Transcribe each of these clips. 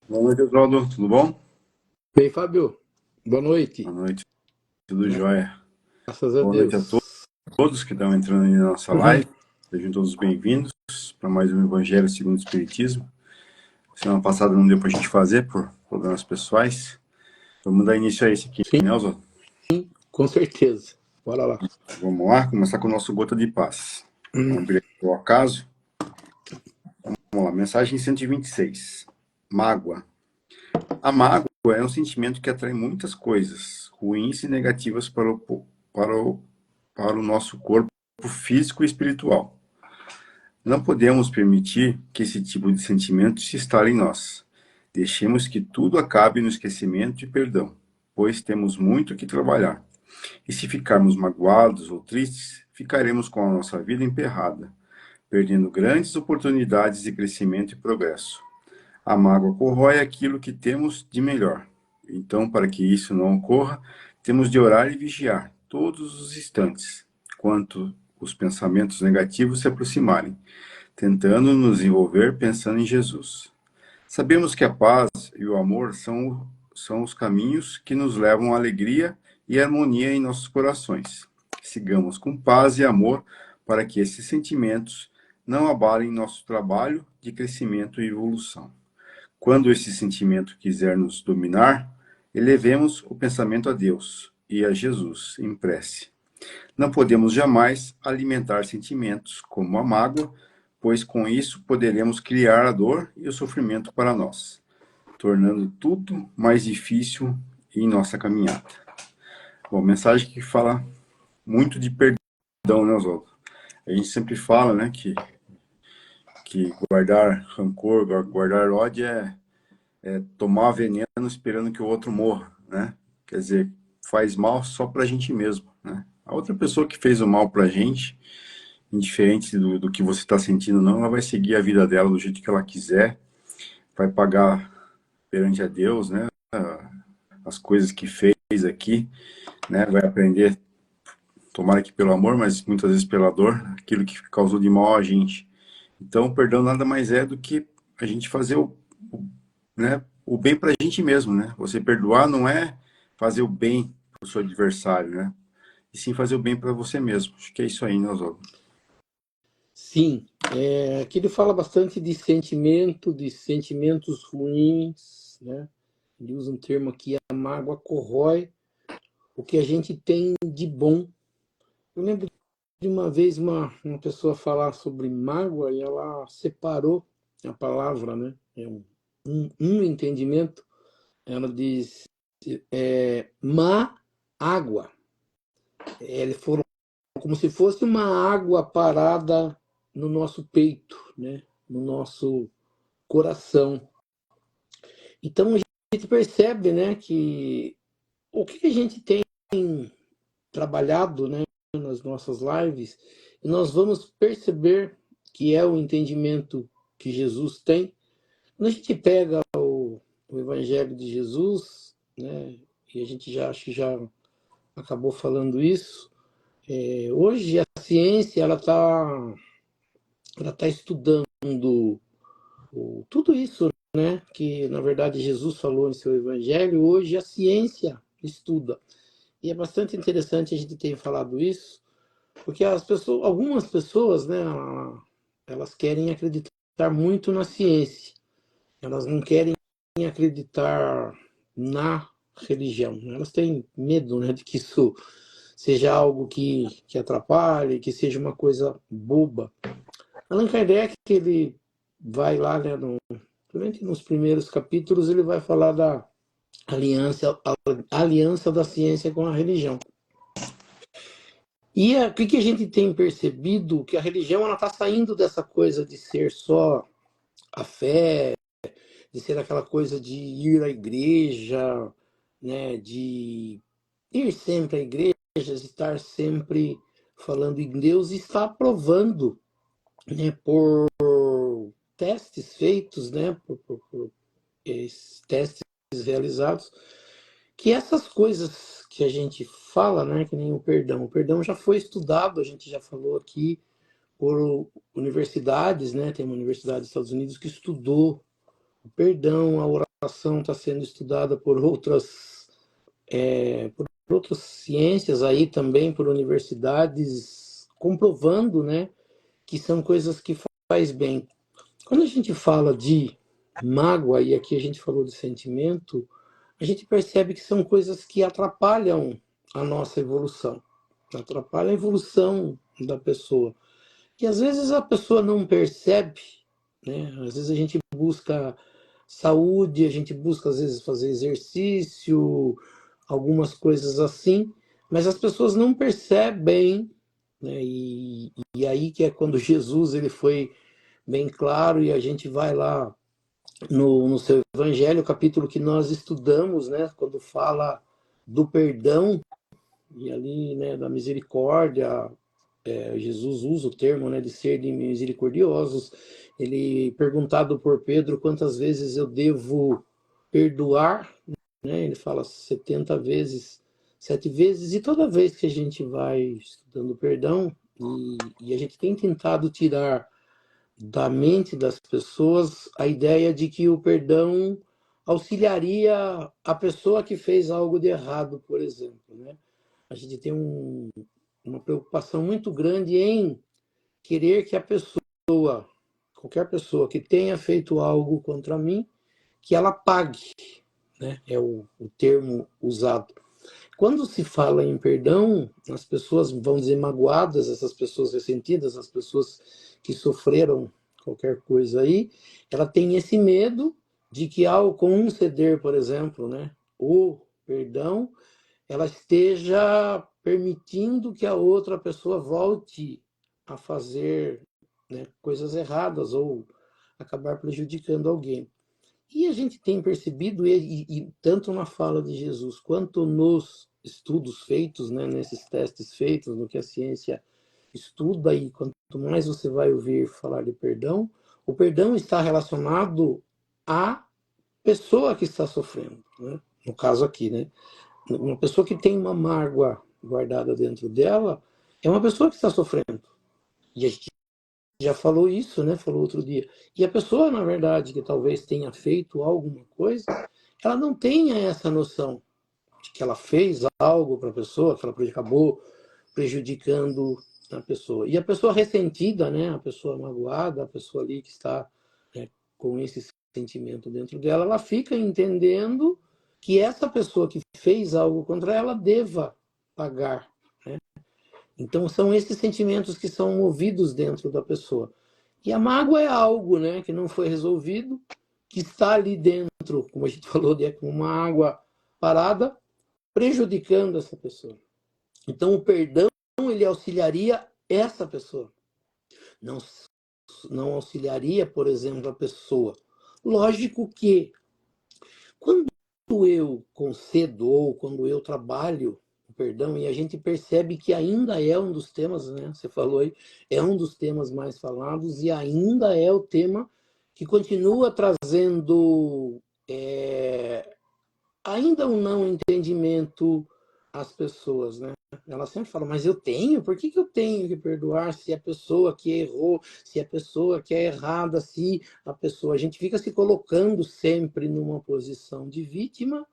Boa noite, Oswaldo. Tudo bom? Bem, Fábio, boa Boa noite. noite, tudo jóia. Graças a Boa noite a Deus. todos que estão entrando aí na nossa live. Sejam todos bem-vindos para mais um Evangelho segundo o Espiritismo. Semana passada não deu para a gente fazer por problemas pessoais. Vamos dar início a esse aqui, Sim, né, Oswaldo? com certeza. Bora lá. Vamos lá, começar com o nosso Gota de Paz. Vamos abrir aqui o acaso. Vamos lá, mensagem 126. Mágoa. A mágoa é um sentimento que atrai muitas coisas, ruins e negativas para o, para o nosso corpo físico e espiritual. Não podemos permitir que esse tipo de sentimento se instale em nós. Deixemos que tudo acabe no esquecimento e perdão, pois temos muito que trabalhar. E se ficarmos magoados ou tristes, ficaremos com a nossa vida emperrada, perdendo grandes oportunidades de crescimento e progresso. A mágoa corrói aquilo que temos de melhor. Então, para que isso não ocorra, temos de orar e vigiar todos os instantes, quanto os pensamentos negativos se aproximarem, tentando nos envolver pensando em Jesus. Sabemos que a paz e o amor são os caminhos que nos levam à alegria e harmonia em nossos corações. Sigamos com paz e amor para que esses sentimentos não abalem nosso trabalho de crescimento e evolução. Quando esse sentimento quiser nos dominar, elevemos o pensamento a Deus e a Jesus em prece. Não podemos jamais alimentar sentimentos como a mágoa, pois com isso poderemos criar a dor e o sofrimento para nós, tornando tudo mais difícil em nossa caminhada. Bom, mensagem que fala muito de perdão, né, Oswaldo? A gente sempre fala, né, que guardar rancor, guardar ódio é tomar veneno esperando que o outro morra, né? Quer dizer, faz mal só pra gente mesmo, né? A outra pessoa que fez o mal pra gente, indiferente do que você está sentindo, não, ela vai seguir a vida dela do jeito que ela quiser, vai pagar perante a Deus, né? As coisas que fez aqui, né? Vai aprender, tomara que pelo amor, mas muitas vezes pela dor, aquilo que causou de mal a gente. Então, o perdão nada mais é do que a gente fazer né, o bem para a gente mesmo, né? Você perdoar não é fazer o bem para o seu adversário, né? E sim fazer o bem para você mesmo. Acho que é isso aí, né, Oswaldo? Sim, aqui ele fala bastante de sentimento, de sentimentos ruins, né? Ele usa um termo aqui, a mágoa corrói o que a gente tem de bom. Eu lembro de uma vez uma pessoa falar sobre mágoa e ela separou a palavra, né? Um entendimento. Ela diz má água. Eles foram como se fosse uma água parada no nosso peito, né? No nosso coração. Então a gente percebe, né, que o que a gente tem trabalhado, né, nas nossas lives, e nós vamos perceber que é o entendimento que Jesus tem. Quando a gente pega o Evangelho de Jesus, né, e a gente já acho que já acabou falando isso, hoje a ciência ela tá estudando tudo isso, né, que na verdade Jesus falou em seu Evangelho. Hoje a ciência estuda. E é bastante interessante a gente ter falado isso, porque algumas pessoas, né, elas querem acreditar muito na ciência. Elas não querem acreditar na religião. Elas têm medo, né, de que isso seja algo que atrapalhe, que seja uma coisa boba. Allan Kardec, ele vai lá, né, principalmente nos primeiros capítulos, ele vai falar da aliança da ciência com a religião. E o que a gente tem percebido? Que a religião ela está saindo dessa coisa de ser só a fé, de ser aquela coisa de ir à igreja, né, de ir sempre à igreja, estar sempre falando em Deus, e está provando, né, por testes feitos, né, por testes realizados, que essas coisas que a gente fala, né, que nem o perdão já foi estudado, a gente já falou aqui, por universidades, né, tem uma universidade dos Estados Unidos que estudou o perdão, a ação está sendo estudada por outras ciências aí também, por universidades, comprovando, né, que são coisas que faz bem. Quando a gente fala de mágoa, e aqui a gente falou de sentimento, a gente percebe que são coisas que atrapalham a nossa evolução, atrapalham a evolução da pessoa. E às vezes a pessoa não percebe, né? Às vezes a gente busca saúde, a gente busca às vezes fazer exercício, algumas coisas assim, mas as pessoas não percebem, né? E aí que é quando Jesus ele foi bem claro e a gente vai lá no seu Evangelho, o capítulo que nós estudamos, né? Quando fala do perdão e ali, né, da misericórdia, Jesus usa o termo, né, de ser misericordiosos. Ele, perguntado por Pedro quantas vezes eu devo perdoar, né, ele fala 70 vezes, 7 vezes, e toda vez que a gente vai estudando perdão, e a gente tem tentado tirar da mente das pessoas a ideia de que o perdão auxiliaria a pessoa que fez algo de errado, por exemplo, né? A gente tem uma preocupação muito grande em querer que a pessoa, qualquer pessoa que tenha feito algo contra mim, que ela pague, né? É o termo usado. Quando se fala em perdão, as pessoas vão dizer magoadas, essas pessoas ressentidas, as pessoas que sofreram qualquer coisa aí, ela tem esse medo de que ao conceder, por exemplo, né, o perdão, ela esteja permitindo que a outra pessoa volte a fazer, né, coisas erradas ou acabar prejudicando alguém. E a gente tem percebido, e tanto na fala de Jesus quanto nos estudos feitos, né, nesses testes feitos, no que a ciência estuda, e quanto mais você vai ouvir falar de perdão, o perdão está relacionado à pessoa que está sofrendo, né? No caso aqui, né? Uma pessoa que tem uma mágoa guardada dentro dela é uma pessoa que está sofrendo. E a gente já falou isso, né? Falou outro dia. E a pessoa, na verdade, que talvez tenha feito alguma coisa, ela não tenha essa noção de que ela fez algo para a pessoa, que ela acabou prejudicando a pessoa. E a pessoa ressentida, né? A pessoa magoada, a pessoa ali que está, né, com esse sentimento dentro dela, ela fica entendendo que essa pessoa que fez algo contra ela deva pagar, né? Então são esses sentimentos que são movidos dentro da pessoa. E a mágoa é algo, né, que não foi resolvido, que está ali dentro, como a gente falou, de uma água parada, prejudicando essa pessoa. Então o perdão ele auxiliaria essa pessoa. Não, não auxiliaria, por exemplo, a pessoa. Lógico que quando eu concedo ou quando eu trabalho o perdão, e a gente percebe que ainda é um dos temas, né? Você falou aí, é um dos temas mais falados e ainda é o tema que continua trazendo ainda um não entendimento às pessoas, né? Ela sempre fala, mas eu tenho, por que eu tenho que perdoar se a pessoa que errou, se a pessoa que é errada, se a pessoa... A gente fica se colocando sempre numa posição de vítima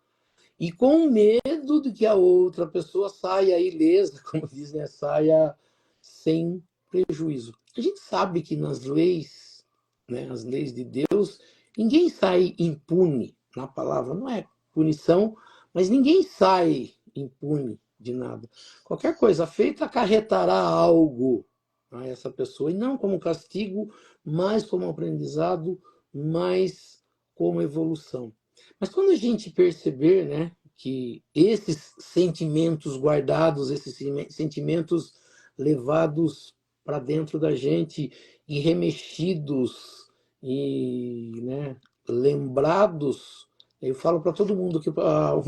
e com medo de que a outra pessoa saia ilesa, como dizem, né? Saia sem prejuízo. A gente sabe que nas leis, né, as leis de Deus, ninguém sai impune. Na palavra não é punição, mas ninguém sai impune de nada. Qualquer coisa feita acarretará algo a essa pessoa, e não como castigo, mas como aprendizado, mas como evolução. Mas quando a gente perceber, né, que esses sentimentos guardados, esses sentimentos levados para dentro da gente e remexidos e, né, lembrados, eu falo para todo mundo que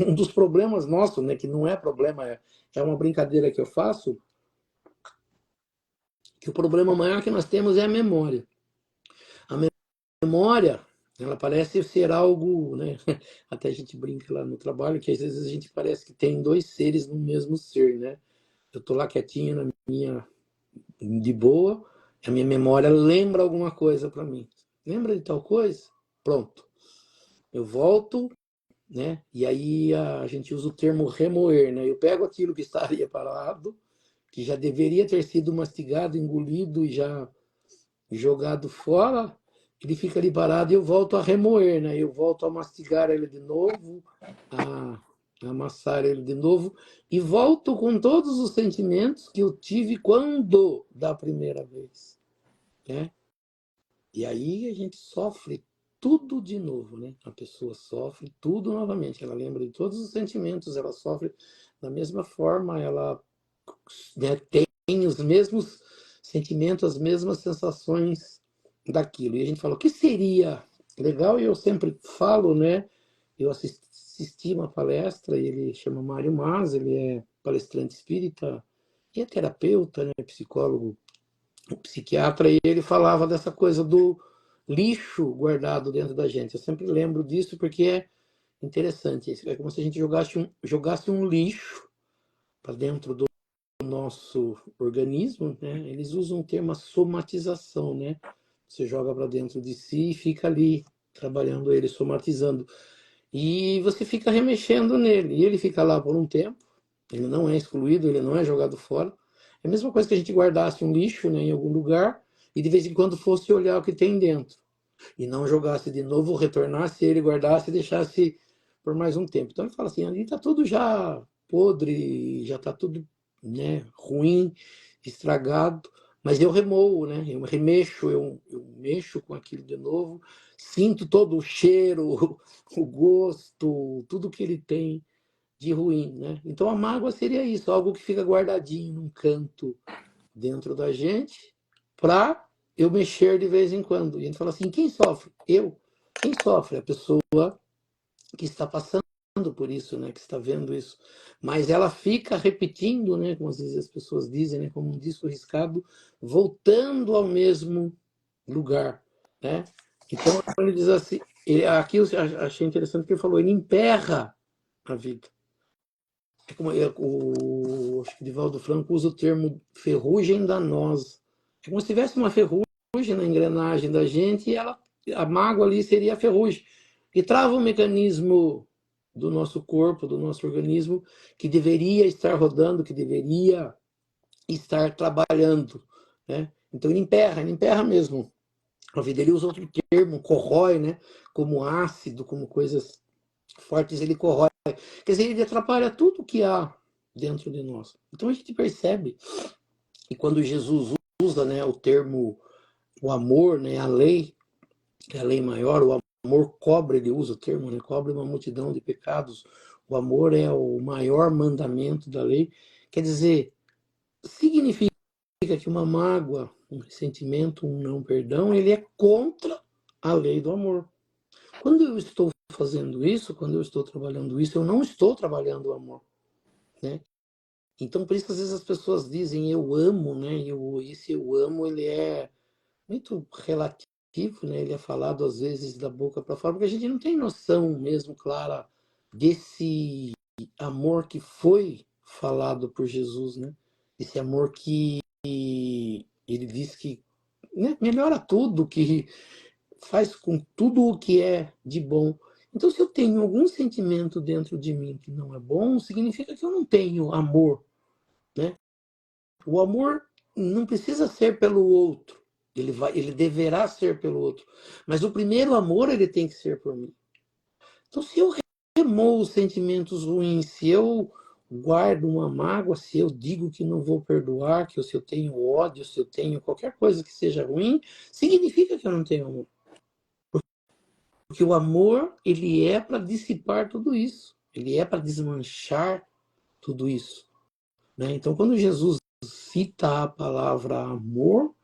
um dos problemas nossos, né, que não é problema, é uma brincadeira que eu faço, que o problema maior que nós temos é a memória. A memória, ela parece ser algo, né? Até a gente brinca lá no trabalho que às vezes a gente parece que tem dois seres no mesmo ser, né? Eu tô lá quietinho na minha de boa, a minha memória lembra alguma coisa para mim. Lembra de tal coisa? Pronto. eu volto, né? E aí a gente usa o termo remoer, né? Eu pego aquilo que estaria parado, que já deveria ter sido mastigado, engolido e já jogado fora, ele fica ali parado e eu volto a remoer, né? Eu volto a mastigar ele de novo, a amassar ele de novo e volto com todos os sentimentos que eu tive quando da primeira vez, né? E aí a gente sofre tudo de novo, né? A pessoa sofre tudo novamente. Ela lembra de todos os sentimentos, ela sofre da mesma forma, ela, né, tem os mesmos sentimentos, as mesmas sensações daquilo. E a gente fala, o que seria legal? E eu sempre falo, né? Eu assisti uma palestra, ele chama Mário Mas, ele é palestrante espírita e é terapeuta, né? Psicólogo, psiquiatra, e ele falava dessa coisa do lixo guardado dentro da gente. Eu sempre lembro disso porque é interessante. É como se a gente jogasse um lixo para dentro do nosso organismo, né? Eles usam o termo somatização, né? Você joga para dentro de si e fica ali trabalhando ele, somatizando. E você fica remexendo nele. E ele fica lá por um tempo. Ele não é excluído, ele não é jogado fora. É a mesma coisa que a gente guardasse um lixo, né, em algum lugar e de vez em quando fosse olhar o que tem dentro. E não jogasse de novo, retornasse ele, guardasse e deixasse por mais um tempo. Então ele fala assim, ali está tudo já podre, já está tudo, né, ruim, estragado, mas eu remoo, né? Eu remexo, eu mexo com aquilo de novo, sinto todo o cheiro, o gosto, tudo que ele tem de ruim, né? Então a mágoa seria isso, algo que fica guardadinho num canto dentro da gente, para eu mexer de vez em quando. E a gente fala assim, quem sofre? Eu. Quem sofre? A pessoa que está passando por isso, né? Que está vendo isso. Mas ela fica repetindo, né? Como às vezes as pessoas dizem, né? Como um disco riscado, voltando ao mesmo lugar, né? Então ele diz assim, aqui eu achei interessante que ele falou, ele emperra a vida. É como acho que Divaldo Franco usa o termo ferrugem danosa. É como se tivesse uma ferrugem na engrenagem da gente e a mágoa ali seria a ferrugem. E trava um mecanismo do nosso corpo, do nosso organismo, que deveria estar rodando, que deveria estar trabalhando, né? Então ele emperra mesmo. A vida, ele usa outro termo, corrói, né? Como ácido, como coisas fortes, ele corrói. Quer dizer, ele atrapalha tudo que há dentro de nós. Então a gente percebe que quando Jesus usa, né, o termo, o amor, né, a lei, que é a lei maior, o amor cobre, ele usa o termo, né, cobre uma multidão de pecados. O amor é o maior mandamento da lei. Quer dizer, significa que uma mágoa, um ressentimento, um não perdão, ele é contra a lei do amor. Quando eu estou fazendo isso, quando eu estou trabalhando isso, eu não estou trabalhando o amor, né? Então, por isso que às vezes as pessoas dizem eu amo, né? Esse eu amo, ele é muito relativo, né? Ele é falado às vezes da boca para fora, porque a gente não tem noção mesmo clara desse amor que foi falado por Jesus, né? Esse amor que ele diz que, né, melhora tudo, que faz com tudo o que é de bom. Então, se eu tenho algum sentimento dentro de mim que não é bom, significa que eu não tenho amor, né? O amor não precisa ser pelo outro, ele deverá ser pelo outro, mas o primeiro amor ele tem que ser por mim. Então, se eu remoo os sentimentos ruins, se eu guardo uma mágoa, se eu digo que não vou perdoar, que se eu tenho ódio, se eu tenho qualquer coisa que seja ruim, significa que eu não tenho amor. Porque o amor, ele é para dissipar tudo isso. Ele é para desmanchar tudo isso, né? Então, quando Jesus cita a palavra amor,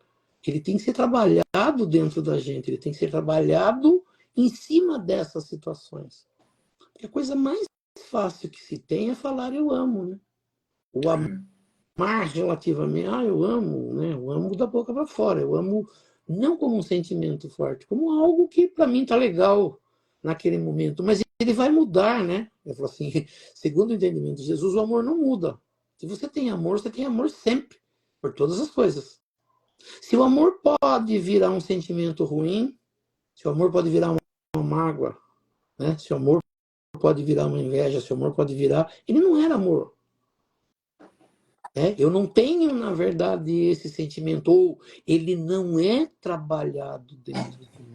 ele tem que ser trabalhado dentro da gente, ele tem que ser trabalhado em cima dessas situações. Porque a coisa mais fácil que se tem é falar eu amo, né? O amar relativamente, eu amo, né? Eu amo da boca para fora, eu amo não como um sentimento forte, como algo que para mim tá legal naquele momento, mas ele vai mudar, né? Eu falo assim, segundo o entendimento de Jesus, o amor não muda. Se você tem amor sempre, por todas as coisas. Se o amor pode virar um sentimento ruim, se o amor pode virar uma mágoa, né? Se o amor pode virar uma inveja, se o amor pode virar... Ele não era amor. Eu não tenho, na verdade, esse sentimento, ou ele não é trabalhado dentro de mim.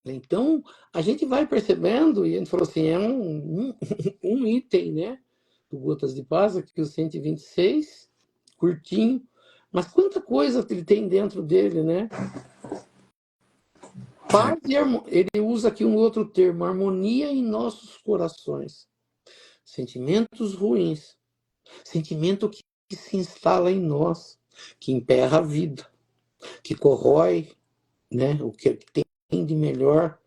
Então, a gente vai percebendo, e a gente falou assim, é um item, né, do Gotas de Paz, aqui o 126, curtinho, mas quanta coisa ele tem dentro dele, né? Paz e ele usa aqui um outro termo, harmonia em nossos corações. Sentimentos ruins, sentimento que se instala em nós, que emperra a vida, que corrói, né, o que tem de melhor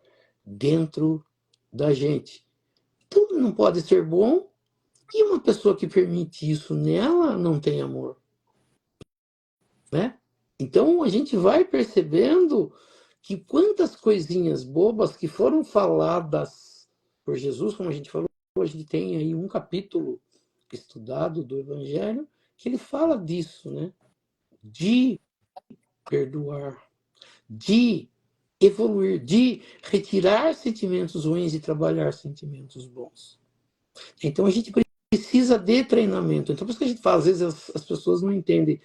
dentro da gente. Então não pode ser bom, e uma pessoa que permite isso nela não tem amor, né? Então a gente vai percebendo que quantas coisinhas bobas que foram faladas por Jesus, como a gente falou, a gente tem aí um capítulo estudado do Evangelho que ele fala disso, né? De perdoar, de evoluir, de retirar sentimentos ruins e trabalhar sentimentos bons. Então a gente precisa de treinamento. Então por isso que a gente fala, às vezes as pessoas não entendem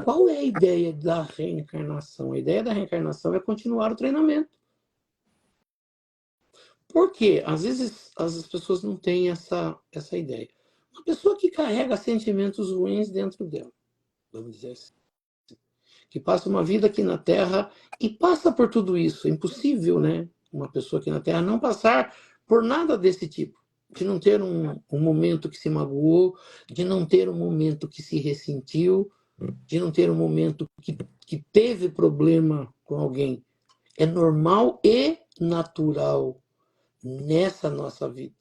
qual é a ideia da reencarnação. A ideia da reencarnação é continuar o treinamento. Por quê? Às vezes as pessoas não têm essa ideia. Uma pessoa que carrega sentimentos ruins dentro dela, vamos dizer assim, que passa uma vida aqui na Terra e passa por tudo isso. É impossível, né? Uma pessoa aqui na Terra não passar por nada desse tipo. De não ter um momento que se magoou, de não ter um momento que se ressentiu, de não ter um momento que teve problema com alguém. É normal e natural nessa nossa vida.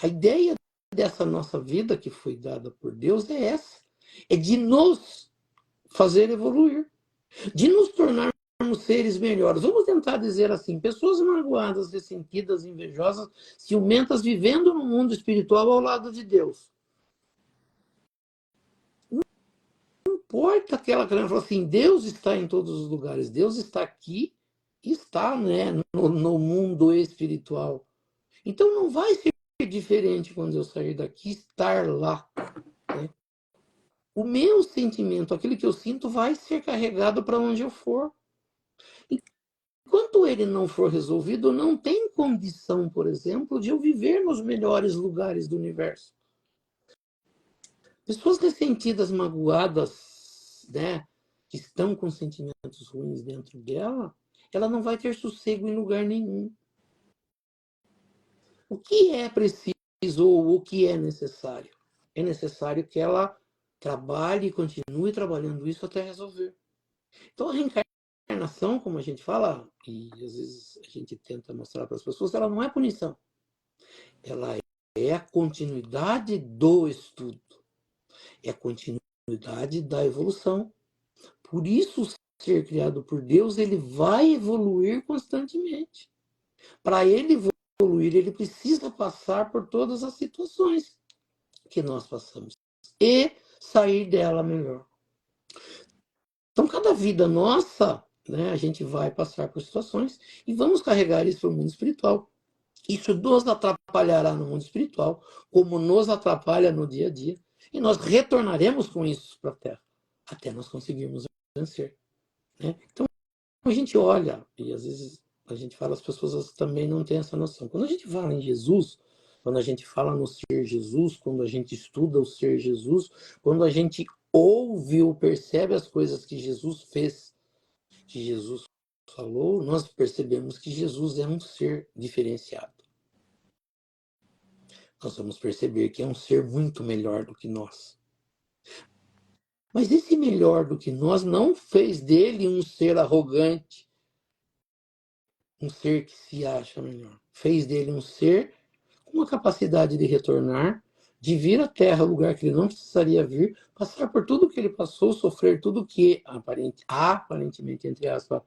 A ideia dessa nossa vida que foi dada por Deus é essa. É de nos fazer evoluir, de nos tornarmos seres melhores. Vamos tentar dizer assim, pessoas magoadas, ressentidas, invejosas, ciumentas, vivendo no mundo espiritual ao lado de Deus. Não importa aquela que fala assim, Deus está em todos os lugares, Deus está aqui, está, né, no mundo espiritual. Então não vai ser diferente quando eu sair daqui, estar lá. Né? O meu sentimento, aquilo que eu sinto, vai ser carregado para onde eu for. Enquanto ele não for resolvido, não tem condição, por exemplo, de eu viver nos melhores lugares do universo. Pessoas ressentidas, magoadas, né, que estão com sentimentos ruins dentro dela, ela não vai ter sossego em lugar nenhum. O que é preciso ou o que é necessário? É necessário que ela trabalhe e continue trabalhando isso até resolver. Então, a reencarnação, como a gente fala, e às vezes a gente tenta mostrar para as pessoas, ela não é punição. Ela é a continuidade do estudo. É a continuidade da evolução. Por isso, o ser criado por Deus, ele vai evoluir constantemente. Para ele evoluir, ele precisa passar por todas as situações que nós passamos e sair dela melhor. Então, cada vida nossa, né, a gente vai passar por situações e vamos carregar isso para o mundo espiritual. Isso nos atrapalhará no mundo espiritual, como nos atrapalha no dia a dia, e nós retornaremos com isso para a Terra, até nós conseguirmos vencer. Né? Então, a gente olha, e às vezes a gente fala, as pessoas também não têm essa noção. Quando a gente fala em Jesus, quando a gente fala no ser Jesus, quando a gente estuda o ser Jesus, quando a gente ouve ou percebe as coisas que Jesus fez, que Jesus falou, nós percebemos que Jesus é um ser diferenciado. Nós vamos perceber que é um ser muito melhor do que nós. Mas esse melhor do que nós não fez dele um ser arrogante, um ser que se acha melhor. Fez dele um ser com uma capacidade de retornar, de vir à Terra, lugar que ele não precisaria vir, passar por tudo que ele passou, sofrer tudo que aparentemente, entre aspas,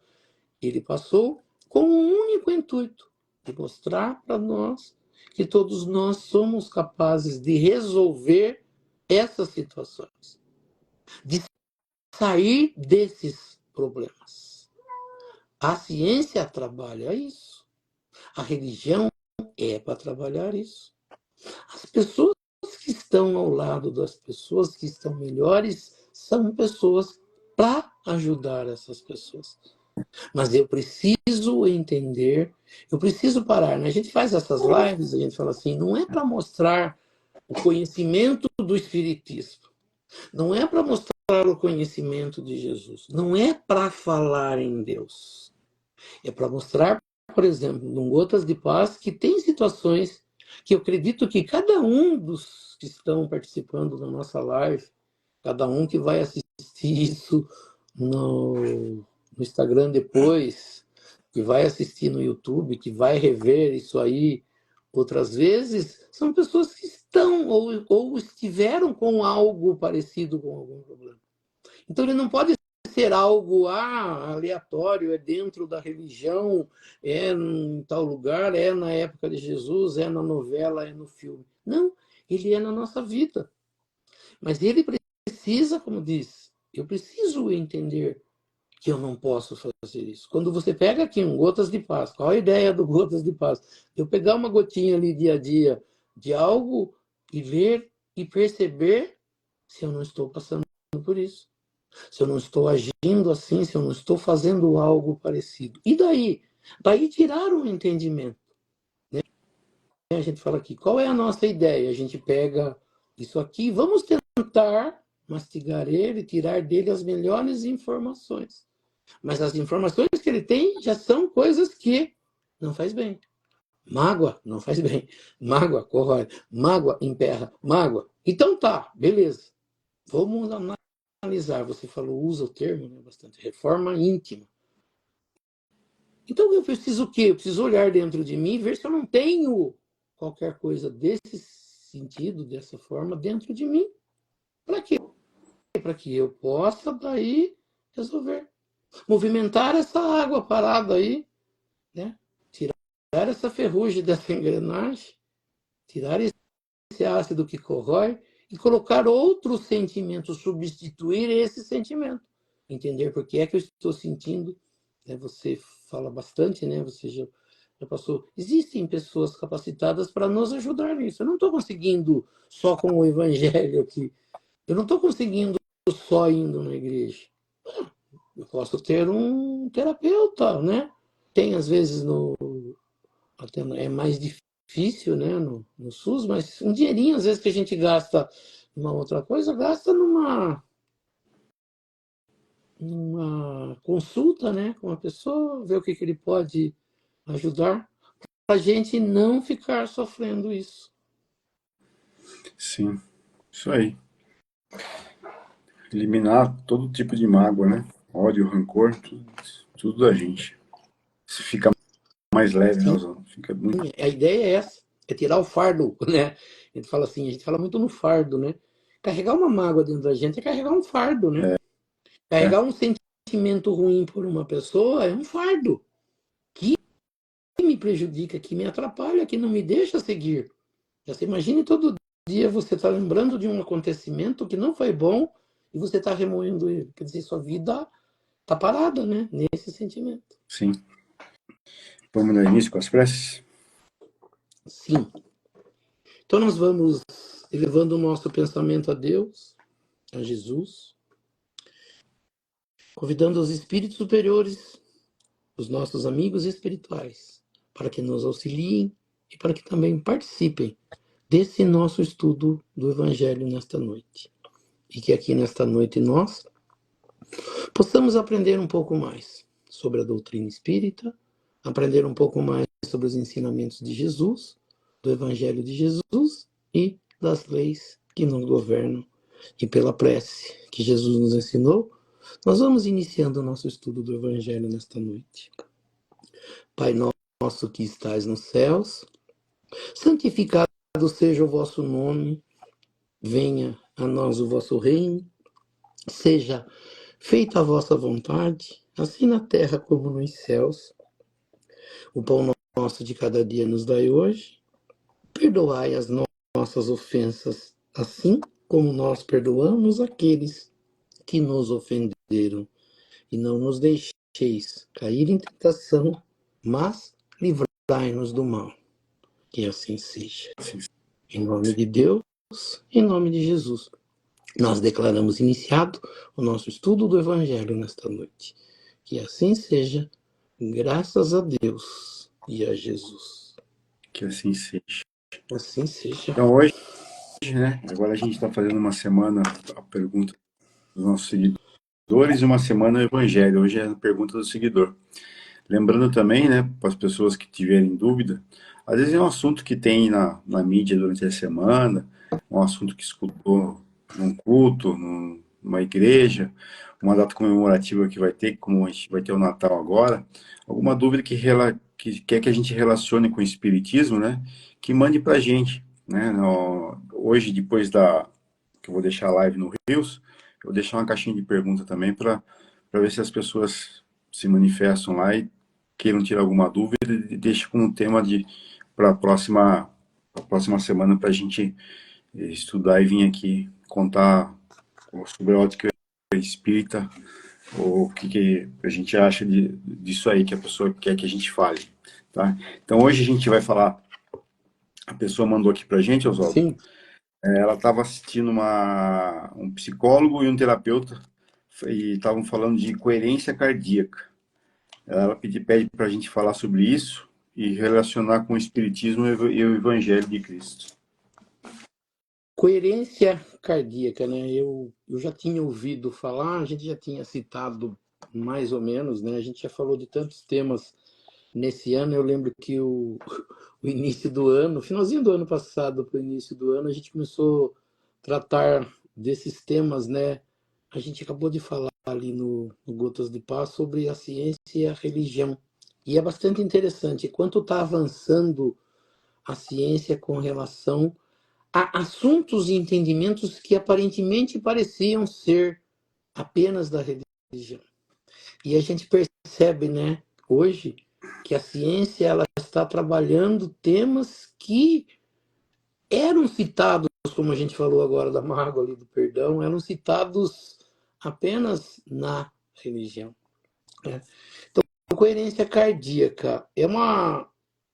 ele passou, com um único intuito, de mostrar para nós que todos nós somos capazes de resolver essas situações, de sair desses problemas. A ciência trabalha isso. A religião é para trabalhar isso. As pessoas que estão ao lado das pessoas que estão melhores são pessoas para ajudar essas pessoas. Mas eu preciso entender, eu preciso parar. Né? A gente faz essas lives, a gente fala assim, não é para mostrar o conhecimento do Espiritismo, não é para mostrar o conhecimento de Jesus, não é para falar em Deus, é para mostrar, por exemplo, no Gotas de Paz, que tem situações que eu acredito que cada um dos que estão participando da nossa live, cada um que vai assistir isso no Instagram depois, que vai assistir no YouTube, que vai rever isso aí outras vezes, são pessoas que estão ou estiveram com algo parecido com algum problema. Então ele não pode ser algo aleatório, é dentro da religião, é em tal lugar, é na época de Jesus, é na novela, é no filme. Não, ele é na nossa vida. Mas ele precisa, como diz, eu preciso entender que eu não posso fazer isso. Quando você pega aqui um Gotas de Paz, qual a ideia do Gotas de Paz? Eu pegar uma gotinha ali dia a dia de algo e ver e perceber se eu não estou passando por isso. Se eu não estou agindo assim, se eu não estou fazendo algo parecido. E daí? Daí tirar o entendimento. Né? A gente fala aqui, qual é a nossa ideia? A gente pega isso aqui, vamos tentar mastigar ele, tirar dele as melhores informações. Mas as informações que ele tem já são coisas que não faz bem. Mágoa não faz bem. Mágoa corrói. Mágoa emperra. Mágoa. Então tá, beleza. Vamos analisar. Você falou, usa o termo, né, bastante. Reforma íntima. Então eu preciso o quê? Eu preciso olhar dentro de mim e ver se eu não tenho qualquer coisa desse sentido, dessa forma, dentro de mim. Para quê? Para que eu possa daí resolver. Movimentar essa água parada aí, né? Tirar essa ferrugem dessa engrenagem, tirar esse ácido que corrói e colocar outro sentimento, substituir esse sentimento. Entender por que é que eu estou sentindo. Né? Você fala bastante, né? Você já passou. Existem pessoas capacitadas para nos ajudar nisso. Eu não estou conseguindo só com o evangelho aqui. Eu não estou conseguindo só indo na igreja. Eu posso ter um terapeuta, né? Tem, às vezes, até é mais difícil, né, no SUS, mas um dinheirinho, às vezes, que a gente gasta numa outra coisa, gasta numa consulta, né, com a pessoa, ver o que ele pode ajudar, para a gente não ficar sofrendo isso. Sim, isso aí. Eliminar todo tipo de mágoa, né? Ódio, rancor, tudo da gente. Se fica mais leve, né, Oswaldo? Fica muito... A ideia é essa, é tirar o fardo, né? A gente fala assim, a gente fala muito no fardo, né? Carregar uma mágoa dentro da gente é carregar um fardo, né? Carregar um sentimento ruim por uma pessoa é um fardo que me prejudica, que me atrapalha, que não me deixa seguir. Você imagine todo dia você está lembrando de um acontecimento que não foi bom e você está remoendo ele. Quer dizer, sua vida está parada, né? Nesse sentimento. Sim. Vamos dar início com as preces? Sim. Então nós vamos elevando o nosso pensamento a Deus, a Jesus, convidando os espíritos superiores, os nossos amigos espirituais, para que nos auxiliem e para que também participem desse nosso estudo do Evangelho nesta noite. E que aqui nesta noite nós possamos aprender um pouco mais sobre a doutrina espírita, aprender um pouco mais sobre os ensinamentos de Jesus, do Evangelho de Jesus e das leis que nos governam. E pela prece que Jesus nos ensinou, nós vamos iniciando o nosso estudo do Evangelho nesta noite. Pai nosso que estais nos céus, santificado seja o vosso nome, venha a nós o vosso reino, seja feita a vossa vontade, assim na terra como nos céus. O pão nosso de cada dia nos dai hoje, perdoai as nossas ofensas, assim como nós perdoamos aqueles que nos ofenderam. E não nos deixeis cair em tentação, mas livrai livrai-nos do mal. Que assim seja. Assim, Em nome de Deus, em nome de Jesus. Nós declaramos iniciado o nosso estudo do Evangelho nesta noite. Que assim seja, graças a Deus e a Jesus. que assim seja. Assim seja. Então hoje, né? Agora a gente está fazendo uma semana a pergunta dos nossos seguidores e uma semana o Evangelho. Hoje é a pergunta do seguidor. Lembrando também, né, para as pessoas que tiverem dúvida, às vezes é um assunto que tem na mídia durante a semana, um assunto que escutou num culto, numa igreja, uma data comemorativa que vai ter, como a gente vai ter o Natal agora, alguma dúvida que quer que a gente relacione com o Espiritismo, né, que mande para a gente, né, hoje, depois que eu vou deixar a live no Reels, eu vou deixar uma caixinha de pergunta também para ver se as pessoas se manifestam lá e queiram tirar alguma dúvida e deixe como tema para a próxima semana para a gente estudar e vir aqui contar sobre a ótica espírita, ou o que a gente acha disso aí que a pessoa quer que a gente fale. Tá? Então hoje a gente vai falar, a pessoa mandou aqui para a gente, Oswaldo, Sim. ela estava assistindo um psicólogo e um terapeuta e estavam falando de coerência cardíaca. Ela pede para a gente falar sobre isso e relacionar com o Espiritismo e o Evangelho de Cristo. Coerência cardíaca, né? Eu já tinha ouvido falar, a gente já tinha citado mais ou menos, né? A gente já falou de tantos temas nesse ano. Eu lembro que o início do ano, finalzinho do ano passado para o início do ano, a gente começou a tratar desses temas, né? A gente acabou de falar ali no Gotas de Paz sobre a ciência e a religião. E é bastante interessante quanto está avançando a ciência com relação a assuntos e entendimentos que aparentemente pareciam ser apenas da religião. E a gente percebe, né, hoje, que a ciência ela está trabalhando temas que eram citados, como a gente falou agora da mágoa ali do perdão, eram citados apenas na religião. Né? Então, coerência cardíaca é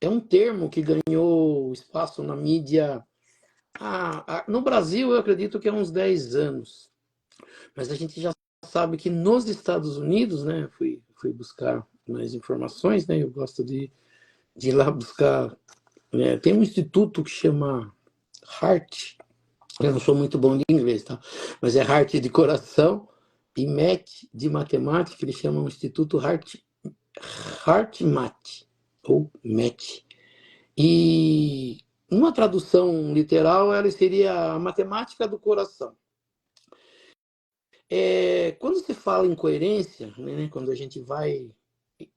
um termo que ganhou espaço na mídia. No Brasil, eu acredito que há uns 10 anos. Mas a gente já sabe que nos Estados Unidos, né? Fui buscar mais informações, né? Eu gosto de ir lá buscar. Né? Tem um instituto que chama Heart. Eu não sou muito bom de inglês, tá? Mas é Heart de coração e Math de matemática. Eles chamam o Instituto HeartMath, ou Math. E uma tradução literal, ela seria a matemática do coração. Quando se fala em coerência, né, quando a gente vai...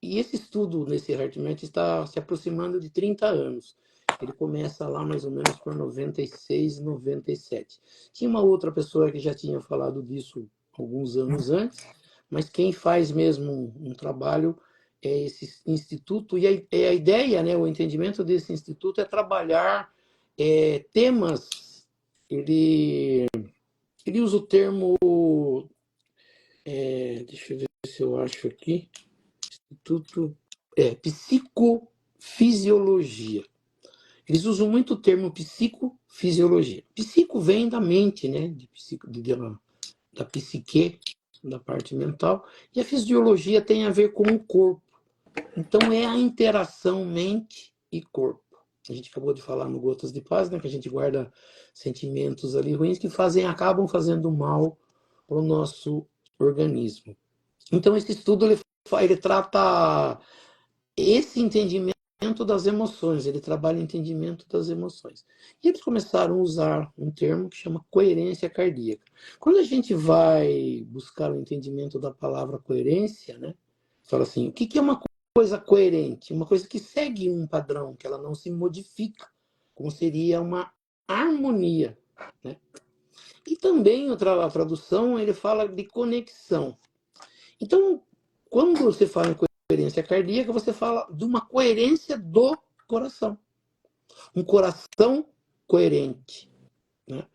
E esse estudo nesse HeartMath está se aproximando de 30 anos. Ele começa lá mais ou menos por 96, 97. Tinha uma outra pessoa que já tinha falado disso alguns anos antes, mas quem faz mesmo um trabalho é esse instituto. E a ideia, né, o entendimento desse instituto é trabalhar temas. Ele usa o termo... deixa eu ver se eu acho aqui. Instituto Psicofisiologia. Eles usam muito o termo psicofisiologia. Psico vem da mente, né? Da psique, da parte mental. E a fisiologia tem a ver com o corpo. Então é a interação mente e corpo. A gente acabou de falar no Gotas de Paz, né? Que a gente guarda sentimentos ali ruins que acabam fazendo mal para o nosso organismo. Então esse estudo ele trata esse entendimento das emoções, ele trabalha o entendimento das emoções. E eles começaram a usar um termo que chama coerência cardíaca. Quando a gente vai buscar o entendimento da palavra coerência, né, fala assim, o que é uma coisa coerente? Uma coisa que segue um padrão, que ela não se modifica, como seria uma harmonia. Né? E também a tradução, ele fala de conexão. Então, quando você fala em coerência cardíaca, você fala de uma coerência do coração. Um coração coerente. Né?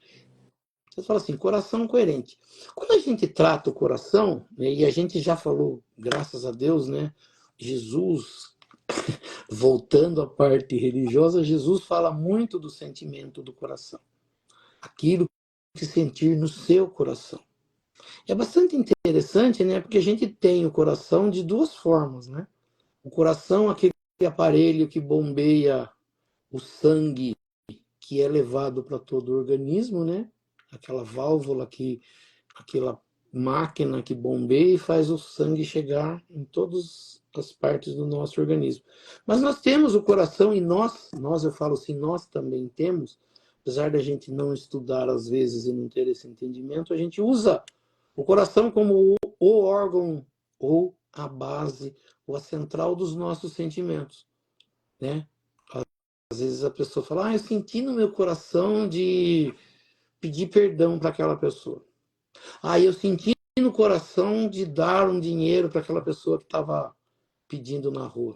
Você fala assim, coração coerente. Quando a gente trata o coração, né, e a gente já falou, graças a Deus, né, Jesus voltando à parte religiosa, Jesus fala muito do sentimento do coração. Aquilo que sentir no seu coração. É bastante interessante, né? Porque a gente tem o coração de duas formas, né? O coração, aquele aparelho que bombeia o sangue que é levado para todo o organismo, né? Aquela válvula aquela máquina que bombeia e faz o sangue chegar em todas as partes do nosso organismo. Mas nós temos o coração e nós eu falo assim, nós também temos, apesar da gente não estudar às vezes e não ter esse entendimento, a gente usa o coração como o órgão ou a base ou a central dos nossos sentimentos, né? Às vezes a pessoa fala, eu senti no meu coração de pedir perdão para aquela pessoa. Eu senti no coração de dar um dinheiro para aquela pessoa que estava pedindo na rua.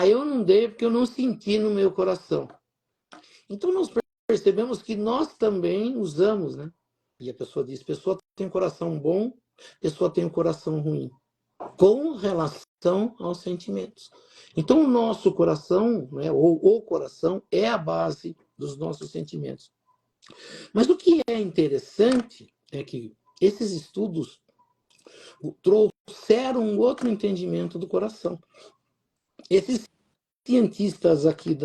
Eu não dei porque eu não senti no meu coração. Então nós percebemos que nós também usamos, né? E a pessoa diz, pessoa tem um coração bom, pessoa tem um coração ruim, com relação aos sentimentos. Então o nosso coração, né, ou o coração, é a base dos nossos sentimentos. Mas o que é interessante é que esses estudos trouxeram um outro entendimento do coração. Esses cientistas aqui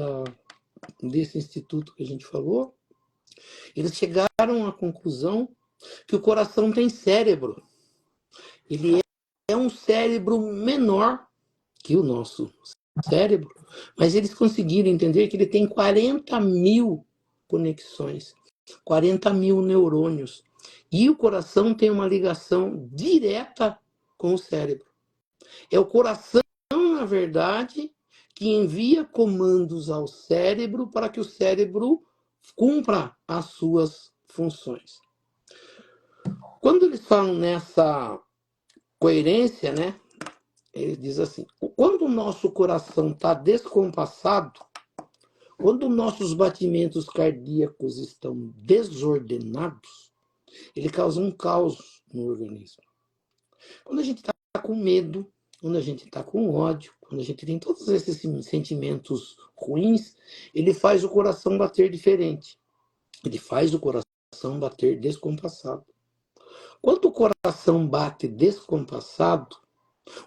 desse instituto que a gente falou, eles chegaram à conclusão que o coração tem cérebro. Ele é um cérebro menor que o nosso cérebro, mas eles conseguiram entender que ele tem 40 mil conexões, 40 mil neurônios. E o coração tem uma ligação direta com o cérebro. É o coração, na verdade, que envia comandos ao cérebro para que o cérebro cumpra as suas funções. Quando eles falam nessa coerência, né, ele diz assim, quando o nosso coração está descompassado, quando nossos batimentos cardíacos estão desordenados, ele causa um caos no organismo. Quando a gente está com medo, quando a gente está com ódio, quando a gente tem todos esses sentimentos ruins, ele faz o coração bater diferente. Ele faz o coração bater descompassado. Quando o coração bate descompassado,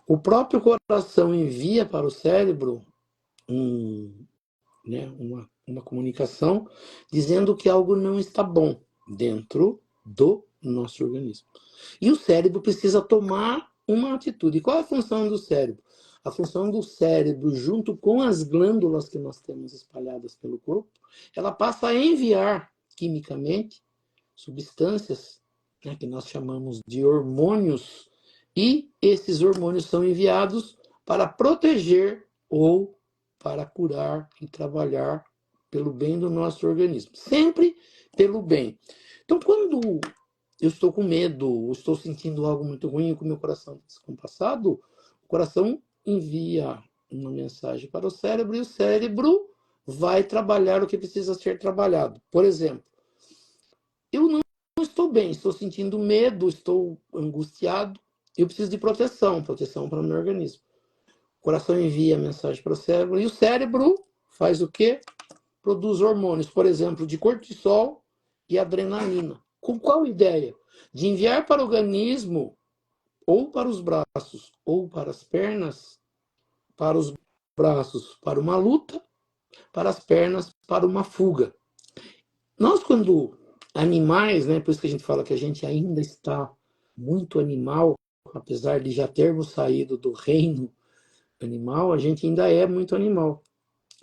o próprio coração envia para o cérebro uma comunicação dizendo que algo não está bom dentro do nosso organismo. E o cérebro precisa tomar uma atitude. E qual é a função do cérebro? A função do cérebro, junto com as glândulas que nós temos espalhadas pelo corpo, ela passa a enviar quimicamente substâncias, né, que nós chamamos de hormônios, e esses hormônios são enviados para proteger ou para curar e trabalhar pelo bem do nosso organismo. Sempre pelo bem. Então, quando eu estou com medo, estou sentindo algo muito ruim, com o meu coração descompassado, o coração envia uma mensagem para o cérebro e o cérebro vai trabalhar o que precisa ser trabalhado. Por exemplo, eu não estou bem, estou sentindo medo, estou angustiado, eu preciso de proteção para o meu organismo. O coração envia a mensagem para o cérebro e o cérebro faz o quê? Produz hormônios, por exemplo, de cortisol e adrenalina. Com qual ideia? De enviar para o organismo, ou para os braços, ou para as pernas, para os braços para uma luta, para as pernas para uma fuga. Nós, quando animais, né, por isso que a gente fala que a gente ainda está muito animal, apesar de já termos saído do reino animal, a gente ainda é muito animal.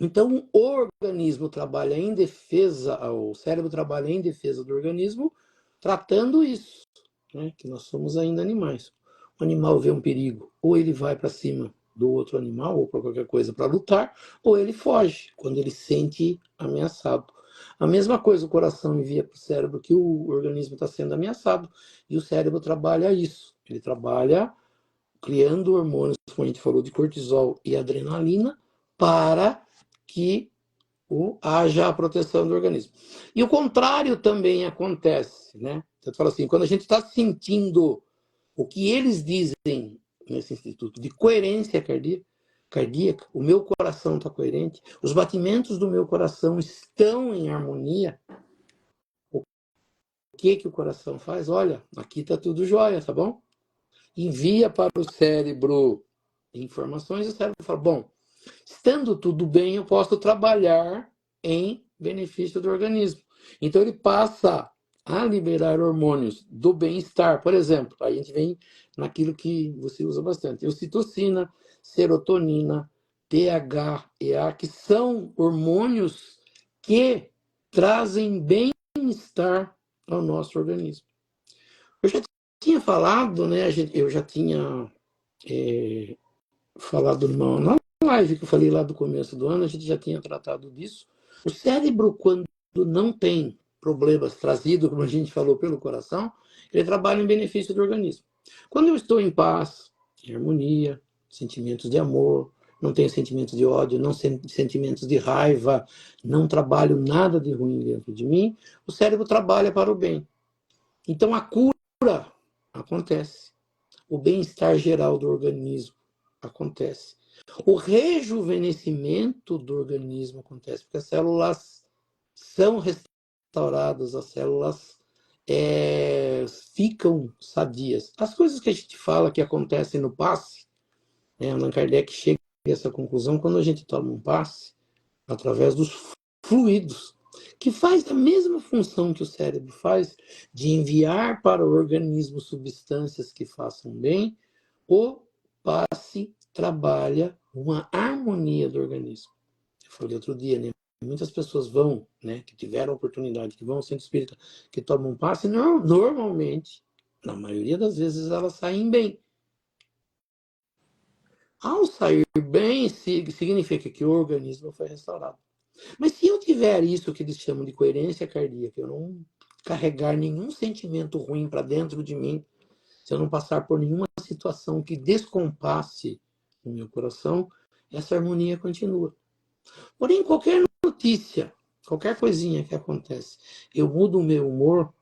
Então, o organismo trabalha em defesa, o cérebro trabalha em defesa do organismo, tratando isso, né? Que nós somos ainda animais. O animal vê um perigo, ou ele vai para cima do outro animal, ou para qualquer coisa para lutar, ou ele foge, quando ele se sente ameaçado. A mesma coisa, o coração envia para o cérebro que o organismo está sendo ameaçado, e o cérebro trabalha isso. Ele trabalha criando hormônios, como a gente falou, de cortisol e adrenalina, para que haja a proteção do organismo. E o contrário também acontece, né? Você fala assim, quando a gente está sentindo o que eles dizem nesse instituto de coerência cardíaca, cardíaca, o meu coração está coerente, os batimentos do meu coração estão em harmonia, o que o coração faz? Olha, aqui está tudo jóia, tá bom? Envia para o cérebro informações e o cérebro fala, bom, estando tudo bem, eu posso trabalhar em benefício do organismo. Então, ele passa a liberar hormônios do bem-estar. Por exemplo, a gente vem naquilo que você usa bastante. Ocitocina, serotonina, DHEA, que são hormônios que trazem bem-estar ao nosso organismo. Eu já tinha falado, né? Eu já tinha falado na live que eu falei lá do começo do ano, a gente já tinha tratado disso. O cérebro, quando não tem problemas trazidos, como a gente falou, pelo coração, ele trabalha em benefício do organismo. Quando eu estou em paz, em harmonia, sentimentos de amor, não tenho sentimentos de ódio, não sentimentos de raiva, não trabalho nada de ruim dentro de mim, o cérebro trabalha para o bem. Então a cura acontece. O bem-estar geral do organismo acontece. O rejuvenescimento do organismo acontece, porque as células são restauradas, as células ficam sadias. As coisas que a gente fala que acontecem no passe, né, Allan Kardec chega a essa conclusão quando a gente toma um passe, através dos fluidos, que faz a mesma função que o cérebro faz, de enviar para o organismo substâncias que façam bem, o passe trabalha uma harmonia do organismo. Eu falei outro dia, né? Muitas pessoas vão, né, que tiveram oportunidade, que vão ao centro espírita, que tomam passe, normalmente, na maioria das vezes, elas saem bem. Ao sair bem, significa que o organismo foi restaurado. Mas se eu tiver isso que eles chamam de coerência cardíaca, eu não carregar nenhum sentimento ruim para dentro de mim, se eu não passar por nenhuma situação que descompasse o meu coração, essa harmonia continua. Porém, qualquer notícia, qualquer coisinha que acontece, eu mudo o meu humor,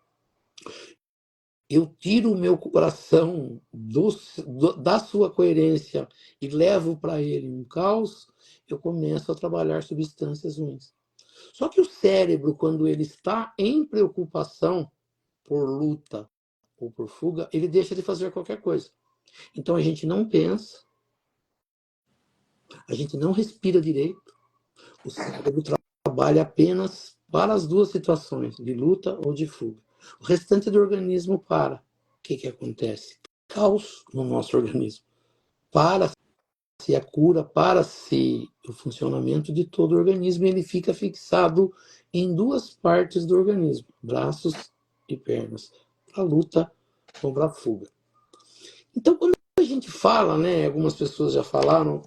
eu tiro o meu coração da sua coerência e levo para ele um caos, eu começo a trabalhar substâncias ruins. Só que o cérebro, quando ele está em preocupação por luta ou por fuga, ele deixa de fazer qualquer coisa. Então a gente não pensa, a gente não respira direito, o cérebro trabalha apenas para as duas situações, de luta ou de fuga. O restante do organismo para. O que acontece? Caos no nosso organismo. Para-se a cura, para-se o funcionamento de todo o organismo, e ele fica fixado em duas partes do organismo, braços e pernas, para a luta ou para a fuga. Então, quando a gente fala, né, algumas pessoas já falaram,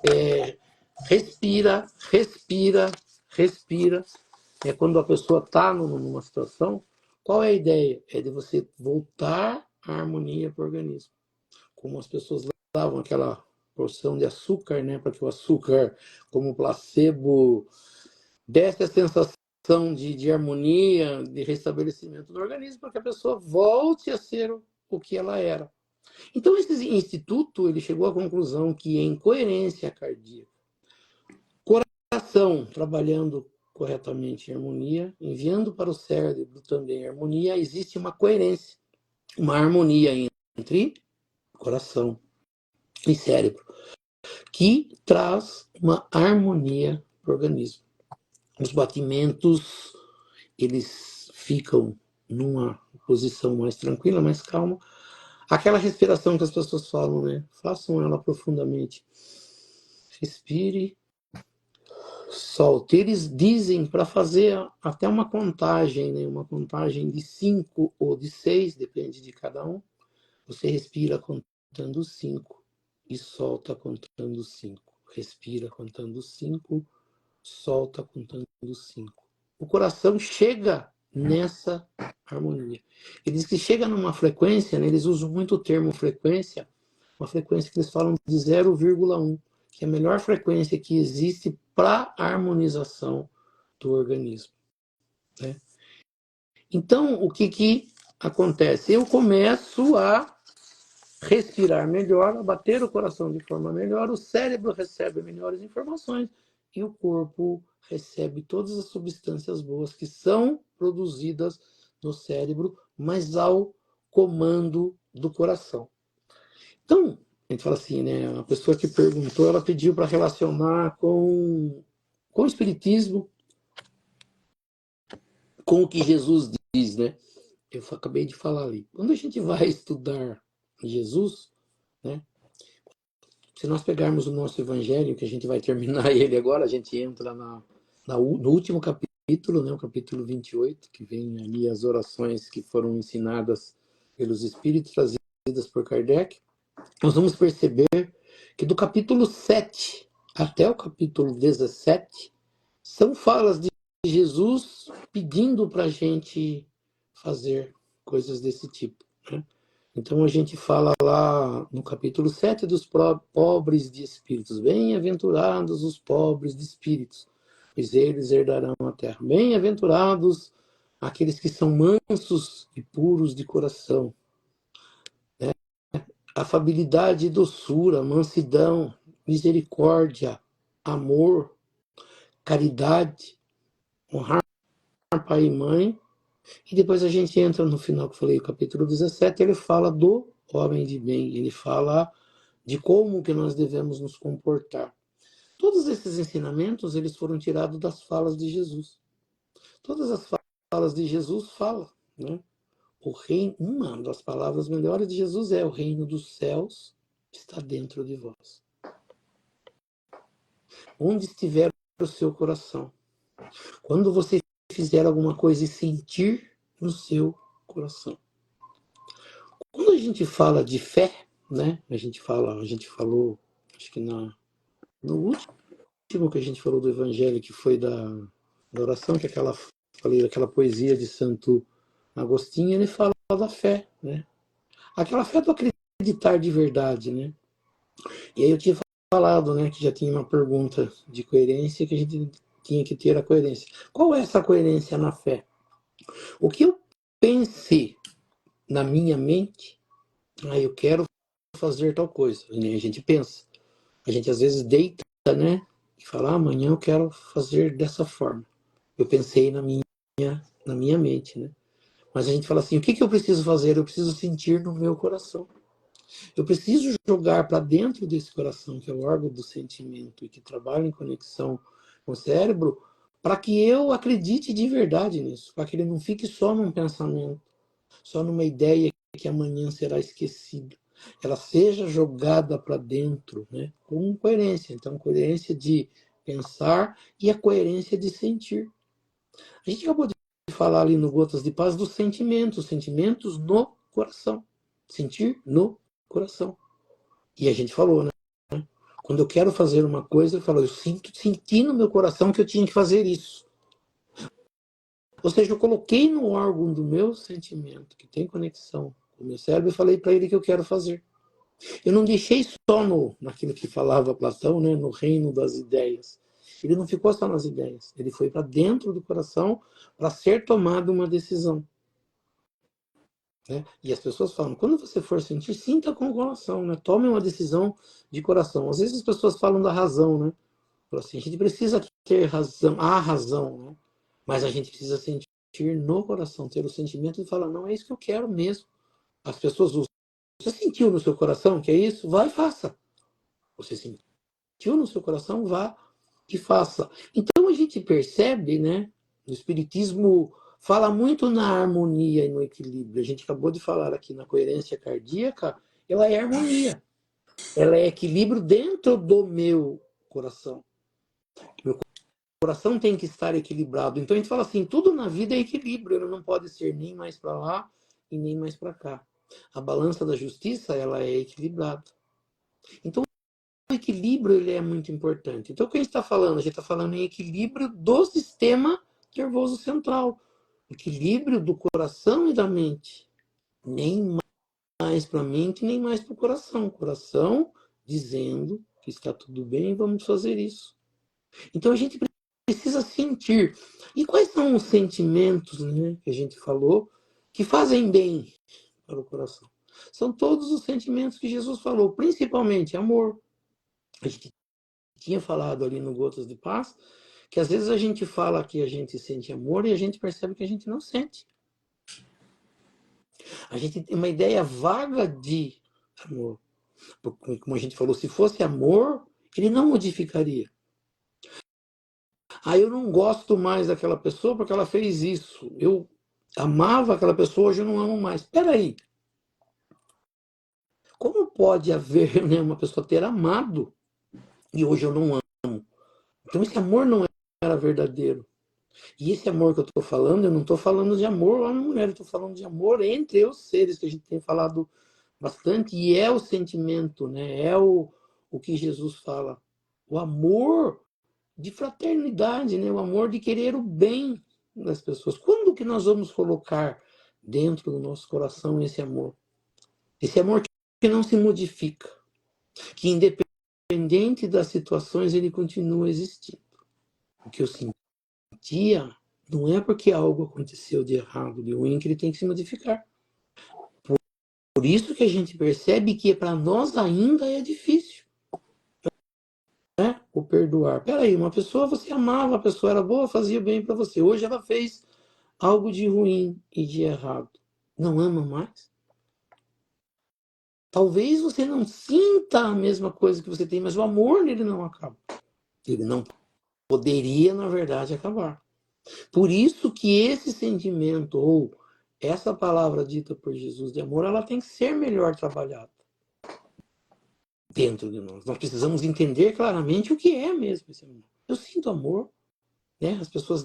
respira, respira, respira. É quando a pessoa está numa situação, qual é a ideia? É de você voltar à harmonia para o organismo. Como as pessoas davam aquela porção de açúcar, né, para que o açúcar, como placebo, desse a sensação de harmonia, de restabelecimento do organismo, para que a pessoa volte a ser o que ela era. Então, esse instituto ele chegou à conclusão que em coerência cardíaca, coração trabalhando corretamente em harmonia, enviando para o cérebro também harmonia, existe uma coerência, uma harmonia entre coração e cérebro, que traz uma harmonia para o organismo. Os batimentos, eles ficam numa posição mais tranquila, mais calma. Aquela respiração que as pessoas falam, né? Façam ela profundamente. Respire, solte. Eles dizem para fazer até uma contagem, né? Uma contagem de 5 ou de 6, depende de cada um. Você respira contando 5 e solta contando 5. Respira contando 5, solta contando 5. O coração chega nessa harmonia. Eles que chega numa frequência, né, eles usam muito o termo frequência, uma frequência que eles falam de 0,1, que é a melhor frequência que existe para a harmonização do organismo. Né? Então, o que acontece? Eu começo a respirar melhor, a bater o coração de forma melhor, o cérebro recebe melhores informações e o corpo recebe todas as substâncias boas que são produzidas no cérebro, mas ao comando do coração. Então, a gente fala assim, né? A pessoa que perguntou, ela pediu para relacionar com o Espiritismo, com o que Jesus diz, né? Eu acabei de falar ali. Quando a gente vai estudar Jesus, né? Se nós pegarmos o nosso evangelho, que a gente vai terminar ele agora, a gente entra no último capítulo, né? O capítulo 28, que vem ali as orações que foram ensinadas pelos Espíritos, trazidas por Kardec. Nós vamos perceber que do capítulo 7 até o capítulo 17 são falas de Jesus pedindo para a gente fazer coisas desse tipo, né? Então a gente fala lá no capítulo 7 dos pobres de espíritos. Bem-aventurados os pobres de espíritos, pois eles herdarão a terra. Bem-aventurados aqueles que são mansos e puros de coração. Afabilidade e doçura, mansidão, misericórdia, amor, caridade, honrar pai e mãe. E depois a gente entra no final que eu falei, o capítulo 17, ele fala do homem de bem, ele fala de como que nós devemos nos comportar. Todos esses ensinamentos, eles foram tirados das falas de Jesus. Todas as falas de Jesus falam, né? O reino, uma das palavras melhores de Jesus é: o reino dos céus está dentro de vós. Onde estiver o seu coração. Quando você fizer alguma coisa e sentir no seu coração. Quando a gente fala de fé, né? A gente falou, acho que no último que a gente falou do Evangelho, que foi da oração, que falei daquela poesia de Santo Agostinho, ele fala da fé, né? Aquela fé do acreditar de verdade, né? E aí eu tinha falado, né, que já tinha uma pergunta de coerência, que a gente tinha que ter a coerência. Qual é essa coerência na fé? O que eu pensei na minha mente, eu quero fazer tal coisa. E a gente pensa. A gente às vezes deita, né, e fala: amanhã eu quero fazer dessa forma. Eu pensei na minha mente, né? Mas a gente fala assim: o que eu preciso fazer? Eu preciso sentir no meu coração. Eu preciso jogar para dentro desse coração, que é o órgão do sentimento e que trabalha em conexão com o cérebro, para que eu acredite de verdade nisso, para que ele não fique só num pensamento, só numa ideia que amanhã será esquecida. Ela seja jogada para dentro, né, com coerência. Então, coerência de pensar e a coerência de sentir. A gente acabou de falar ali no Gotas de Paz dos sentimentos no coração. Sentir no coração. E a gente falou, né? Quando eu quero fazer uma coisa, eu falo: eu senti no meu coração que eu tinha que fazer isso. Ou seja, eu coloquei no órgão do meu sentimento, que tem conexão com o meu cérebro, e falei para ele que eu quero fazer. Eu não deixei só naquilo que falava Platão, né? No reino das ideias. Ele não ficou só nas ideias. Ele foi para dentro do coração para ser tomada uma decisão. Né? E as pessoas falam: quando você for sentir, sinta com o coração, né? Tome uma decisão de coração. Às vezes as pessoas falam da razão, né? Assim, a gente precisa ter razão, a razão, né? Mas a gente precisa sentir no coração, ter o sentimento de falar: não, é isso que eu quero mesmo. As pessoas usam: você sentiu no seu coração que é isso? Vá e faça. Você sentiu no seu coração? Vá e faça. Então a gente percebe, né? O Espiritismo fala muito na harmonia e no equilíbrio. A gente acabou de falar aqui na coerência cardíaca, ela é harmonia. Ela é equilíbrio dentro do meu coração. Meu coração tem que estar equilibrado. Então a gente fala assim: tudo na vida é equilíbrio, ele não pode ser nem mais para lá e nem mais para cá. A balança da justiça, ela é equilibrada. Então o equilíbrio, ele é muito importante. Então o que a gente está falando? A gente está falando em equilíbrio do sistema nervoso central. Equilíbrio do coração e da mente. Nem mais para a mente, nem mais para o coração. O coração dizendo que está tudo bem, vamos fazer isso. Então a gente precisa sentir. E quais são os sentimentos, né, que a gente falou, que fazem bem para o coração? São todos os sentimentos que Jesus falou, principalmente amor. A gente tinha falado ali no Gotas de Paz, que às vezes a gente fala que a gente sente amor e a gente percebe que a gente não sente. A gente tem uma ideia vaga de amor. Como a gente falou, se fosse amor, ele não modificaria. Eu não gosto mais daquela pessoa porque ela fez isso. Eu amava aquela pessoa, hoje eu não amo mais. Espera aí. Como pode haver, né, uma pessoa ter amado e hoje eu não amo? Então esse amor não era verdadeiro. E esse amor que eu estou falando, eu não estou falando de amor homem e mulher, eu estou falando de amor entre os seres, que a gente tem falado bastante, e é o sentimento, né? É o que Jesus fala. O amor de fraternidade, né? O amor de querer o bem das pessoas. Quando que nós vamos colocar dentro do nosso coração esse amor? Esse amor que não se modifica, que independente das situações, ele continua existindo. O que eu sentia não é porque algo aconteceu de errado, de ruim, que ele tem que se modificar. Por isso que a gente percebe que para nós ainda é difícil, né? O perdoar. Peraí, uma pessoa você amava, a pessoa era boa, fazia bem para você. Hoje ela fez algo de ruim e de errado. Não ama mais? Talvez você não sinta a mesma coisa que você tem, mas o amor nele não acaba. Ele não poderia, na verdade, acabar. Por isso que esse sentimento, ou essa palavra dita por Jesus de amor, ela tem que ser melhor trabalhada dentro de nós. Nós precisamos entender claramente o que é mesmo esse amor. Eu sinto amor, né? As pessoas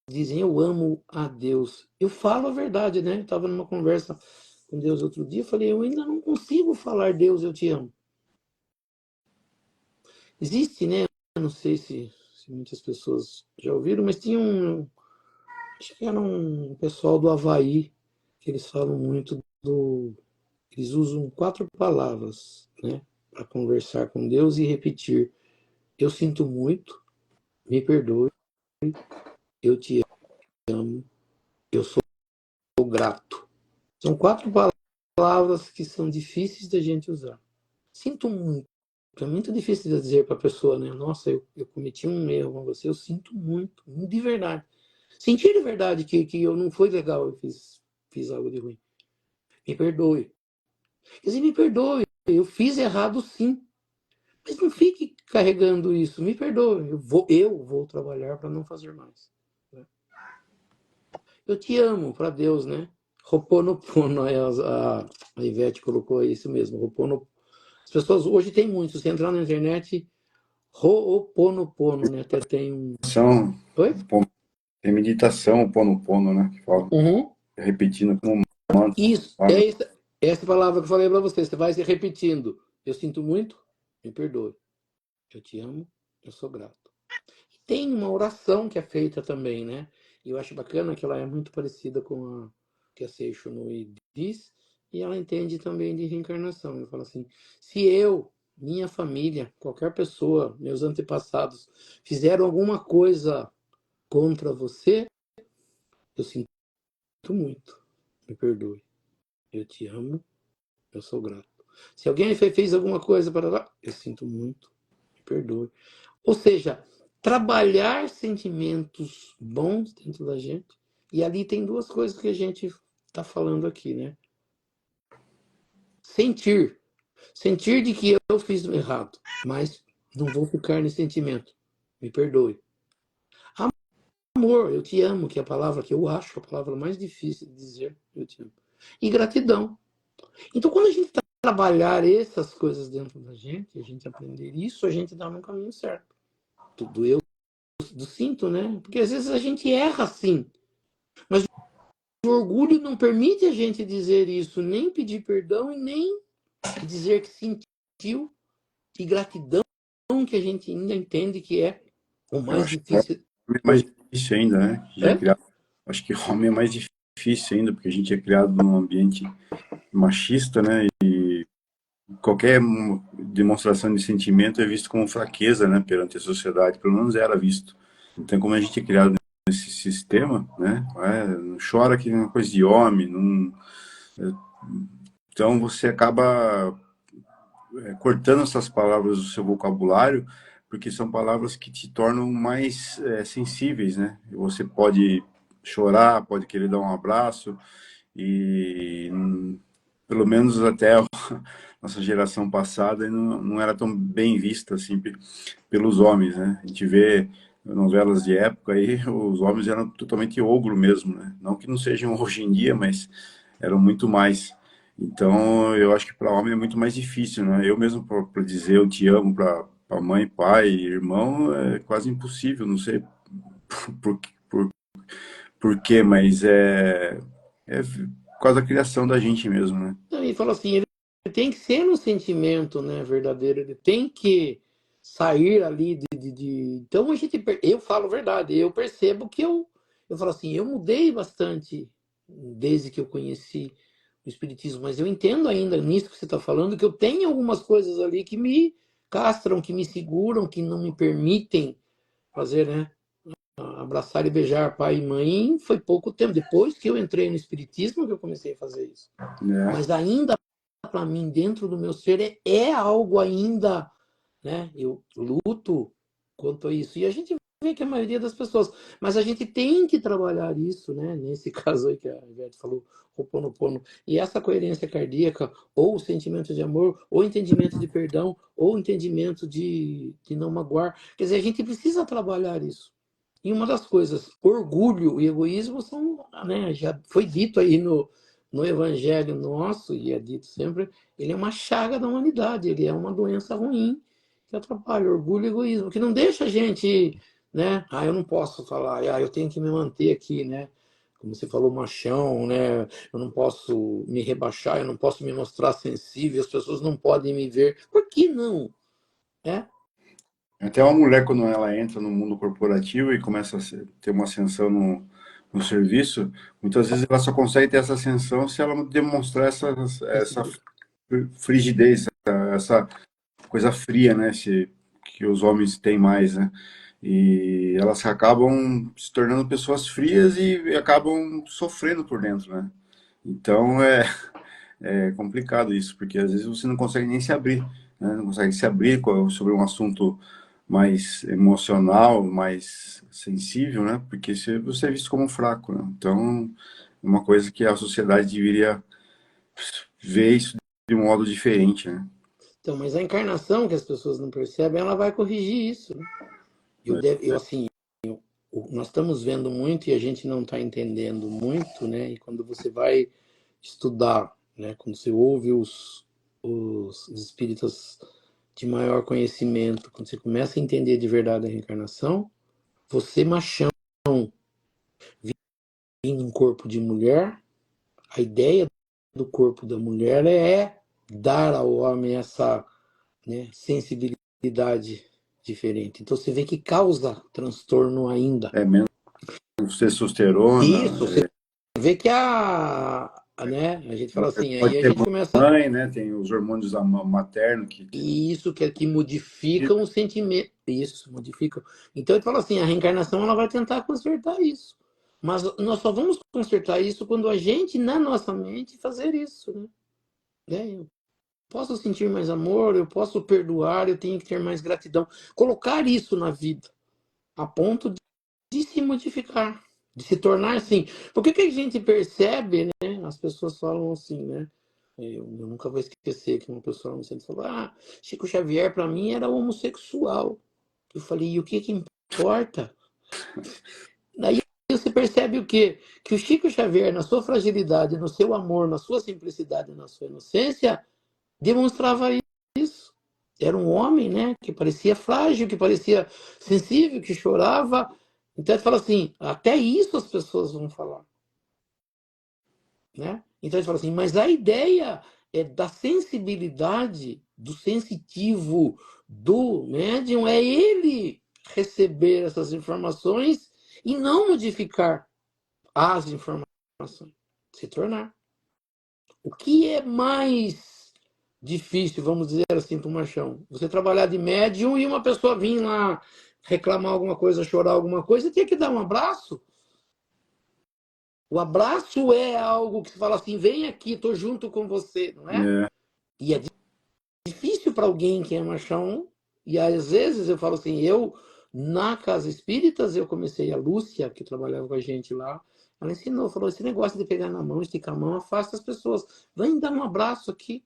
dizem, eu amo a Deus. Eu falo a verdade, né? Eu estava numa conversa com Deus outro dia, falei, eu ainda não consigo falar, Deus, eu te amo. Existe, né? Eu não sei se muitas pessoas já ouviram, mas tinha acho que era um pessoal do Havaí, que eles falam muito eles usam 4 palavras, né? Para conversar com Deus e repetir. Eu sinto muito, me perdoe, eu te amo, eu sou grato. São 4 palavras que são difíceis da gente usar. Sinto muito. É muito difícil de dizer para a pessoa, né? Nossa, eu cometi um erro com você, eu sinto muito, de verdade. Sentir de verdade que eu não foi legal, eu fiz algo de ruim. Me perdoe. Quer dizer, me perdoe, eu fiz errado sim. Mas não fique carregando isso, me perdoe, eu vou trabalhar para não fazer mais. Eu te amo, para Deus, né? Ho'oponopono, a Ivete colocou isso mesmo, Ho'oponopono. As pessoas hoje tem muito, se entrar na internet, Ho'oponopono, né? Até tem um... Oi? Tem meditação, o Pono, né? Que fala, repetindo como um mantra. Isso, essa palavra que eu falei para você, você vai se repetindo. Eu sinto muito, me perdoe. Eu te amo, eu sou grato. Tem uma oração que é feita também, né? E eu acho bacana que ela é muito parecida com a que a Seixo Nui diz, e ela entende também de reencarnação. Ela fala assim, se eu, minha família, qualquer pessoa, meus antepassados, fizeram alguma coisa contra você, eu sinto muito, me perdoe. Eu te amo, eu sou grato. Se alguém fez alguma coisa para lá, eu sinto muito, me perdoe. Ou seja, trabalhar sentimentos bons dentro da gente. E ali tem 2 coisas que a gente está falando aqui, né? Sentir. Sentir de que eu fiz errado, mas não vou ficar nesse sentimento. Me perdoe. Amor, eu te amo, que é a palavra que eu acho a palavra mais difícil de dizer, eu te amo. E gratidão. Então, quando a gente trabalhar essas coisas dentro da gente, a gente aprender isso, a gente dá no caminho certo. Tudo eu do cinto, né? Porque às vezes a gente erra sim. Mas o orgulho não permite a gente dizer isso, nem pedir perdão e nem dizer que sentiu, e gratidão que a gente ainda entende que é o mais difícil. É mais difícil ainda, né? Acho que homem é mais difícil ainda, porque a gente é criado num ambiente machista, né? E qualquer demonstração de sentimento é visto como fraqueza, né? Perante a sociedade, pelo menos era visto. Então, como a gente é criado nesse sistema, né? Não chora que é uma coisa de homem, não... Então você acaba cortando essas palavras do seu vocabulário, porque são palavras que te tornam mais sensíveis, né? Você pode chorar, pode querer dar um abraço, e pelo menos até a nossa geração passada não era tão bem vista assim pelos homens, né? A gente vê novelas de época aí, os homens eram totalmente ogro mesmo, né? Não que não sejam hoje em dia, mas eram muito mais. Então, eu acho que para homem é muito mais difícil, né? Eu mesmo, para dizer eu te amo para mãe, pai, irmão, é quase impossível, não sei por, por, por quê, mas é por causa da criação da gente mesmo, né? Então, ele falou assim, ele tem que ser um sentimento, né, verdadeiro, ele tem que sair ali Então, eu falo a verdade, eu percebo que eu falo assim, eu mudei bastante desde que eu conheci o Espiritismo, mas eu entendo ainda nisso que você está falando, que eu tenho algumas coisas ali que me castram, que me seguram, que não me permitem fazer, né, abraçar e beijar pai e mãe. Foi pouco tempo, depois que eu entrei no Espiritismo que eu comecei a fazer isso. É. Mas ainda para mim, dentro do meu ser, é algo ainda, né? Eu luto quanto a isso. E a gente vê que a maioria das pessoas, mas a gente tem que trabalhar isso, né? Nesse caso aí que a Ivete falou, Ho'oponopono. E essa coerência cardíaca, ou o sentimento de amor, ou entendimento de perdão, ou entendimento de não magoar. Quer dizer, a gente precisa trabalhar isso. E uma das coisas, orgulho e egoísmo são, né, já foi dito aí no Evangelho nosso, e é dito sempre, ele é uma chaga da humanidade, ele é uma doença ruim que atrapalha orgulho e egoísmo, que não deixa a gente, né, eu não posso falar, eu tenho que me manter aqui, né, como você falou, machão, né, eu não posso me rebaixar, eu não posso me mostrar sensível, as pessoas não podem me ver, por que não? É? Até uma mulher, quando ela entra no mundo corporativo e começa a ter uma ascensão no serviço, muitas vezes ela só consegue ter essa ascensão se ela demonstrar essa frigidez, essa coisa fria, né? Que os homens têm mais, né? E elas acabam se tornando pessoas frias e acabam sofrendo por dentro, né? Então é complicado isso, porque às vezes você não consegue nem se abrir, né? Não consegue se abrir sobre um assunto mais emocional, mais sensível, né? Porque você é visto como fraco, né? Então, é uma coisa que a sociedade deveria ver isso de um modo diferente, né? Então, mas a encarnação que as pessoas não percebem, ela vai corrigir isso, né? Assim, nós estamos vendo muito e a gente não está entendendo muito, né? E quando você vai estudar, né? Quando você ouve os espíritas de maior conhecimento, quando você começa a entender de verdade a reencarnação, você, machão, vindo um corpo de mulher, a ideia do corpo da mulher é dar ao homem essa, né, sensibilidade diferente. Então você vê que causa transtorno ainda. É menos testosterona, Isso, você vê que né, a gente fala assim, pode aí a ter gente começa. mãe, né? Tem os hormônios materno E isso que modificam o sentimento. Isso, modificam. Então ele fala assim, a reencarnação ela vai tentar consertar isso. Mas nós só vamos consertar isso quando a gente, na nossa mente, fazer isso. Né? Eu posso sentir mais amor, eu posso perdoar, eu tenho que ter mais gratidão. Colocar isso na vida, a ponto de se modificar, de se tornar assim. Porque o que a gente percebe, né? As pessoas falam assim, né? Eu nunca vou esquecer que uma pessoa me sentou e falou: Chico Xavier para mim era homossexual. Eu falei: e o que importa? Daí você percebe o quê? Que o Chico Xavier, na sua fragilidade, no seu amor, na sua simplicidade, na sua inocência, demonstrava isso. Era um homem, né, que parecia frágil, que parecia sensível, que chorava. Então ele fala assim, até isso as pessoas vão falar, né? Então ele fala assim, mas a ideia é da sensibilidade, do sensitivo, do médium, é ele receber essas informações e não modificar as informações, se tornar. O que é mais difícil, vamos dizer assim, para o machão? Você trabalhar de médium e uma pessoa vir lá reclamar alguma coisa, chorar alguma coisa, e ter que dar um abraço. O abraço é algo que você fala assim, vem aqui, tô junto com você, não é? É, E é difícil para alguém que é machão. E às vezes eu falo assim, na Casa Espíritas, eu comecei, a Lúcia, que trabalhava com a gente lá, ela ensinou, falou, esse negócio de pegar na mão, esticar a mão, afasta as pessoas. Vem dar um abraço aqui.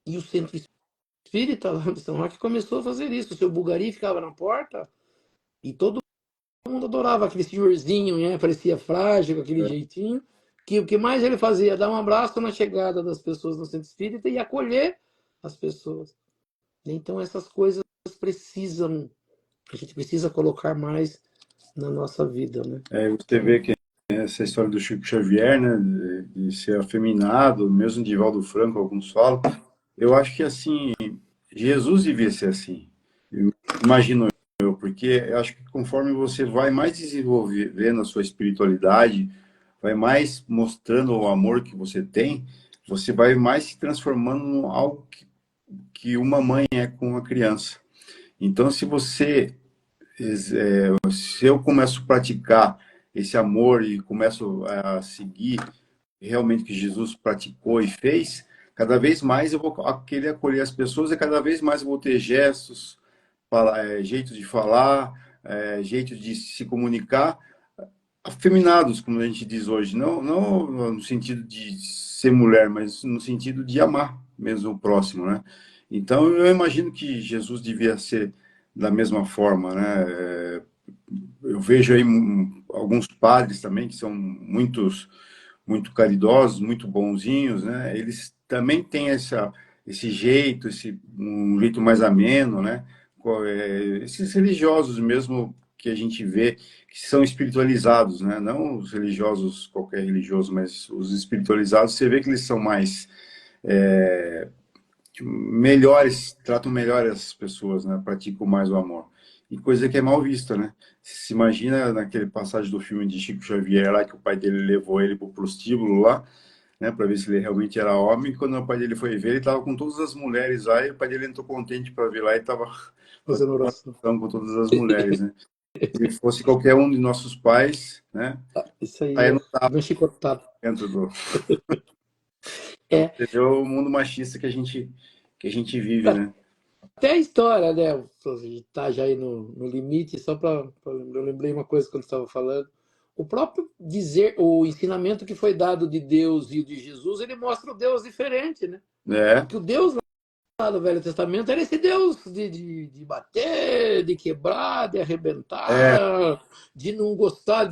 E o centro espírita lá de São Roque começou a fazer isso. O seu Bulgari ficava na porta e todo mundo adorava aquele senhorzinho, né? Parecia frágil, com aquele jeitinho. Que o que mais ele fazia? Dar um abraço na chegada das pessoas no centro espírita e acolher as pessoas. Então essas coisas precisam, a gente precisa colocar mais na nossa vida, né? você Então, vê que essa história do Chico Xavier, né, de ser afeminado, mesmo de Valdo Franco, alguns falam, eu acho que assim, Jesus devia ser assim. Imagino eu, porque eu acho que conforme você vai mais desenvolvendo a sua espiritualidade, vai mais mostrando o amor que você tem, você vai mais se transformando em algo que uma mãe é com a criança. Então, se eu começo a praticar esse amor e começo a seguir realmente o que Jesus praticou e fez, cada vez mais eu vou querer acolher as pessoas e cada vez mais eu vou ter gestos, jeito de falar, jeito de se comunicar, afeminados, como a gente diz hoje, não no sentido de ser mulher, mas no sentido de amar mesmo o próximo, né? Então eu imagino que Jesus devia ser da mesma forma, né? Eu vejo aí alguns padres também que são muito caridosos, muito bonzinhos, né? Eles também têm esse jeito, um jeito mais ameno, né? Esses religiosos mesmo que a gente vê que são espiritualizados, né? Não os religiosos, qualquer religioso, mas os espiritualizados, você vê que eles são mais melhores, tratam melhor as pessoas, né? Praticam mais o amor. E coisa que é mal vista, né? Se imagina naquele passagem do filme de Chico Xavier lá, que o pai dele levou ele pro prostíbulo lá, né, para ver se ele realmente era homem. Quando o pai dele foi ver, ele estava com todas as mulheres lá, e o pai dele entrou contente para ver lá e estava fazendo fazendo oração. oração com todas as mulheres, né? Se fosse qualquer um de nossos pais, né, Isso aí aí é não estava bem chicotado. dentro do. Então, É, você vê o mundo machista que a gente vive, né? até a história, né? A gente tá já aí no limite, só para eu lembrei uma coisa quando estava falando. O próprio dizer, o ensinamento que foi dado de Deus e de Jesus, ele mostra o Deus diferente, né? É, Porque o Deus lá do Velho Testamento era esse Deus de bater, de quebrar, de é, arrebentar, de não gostar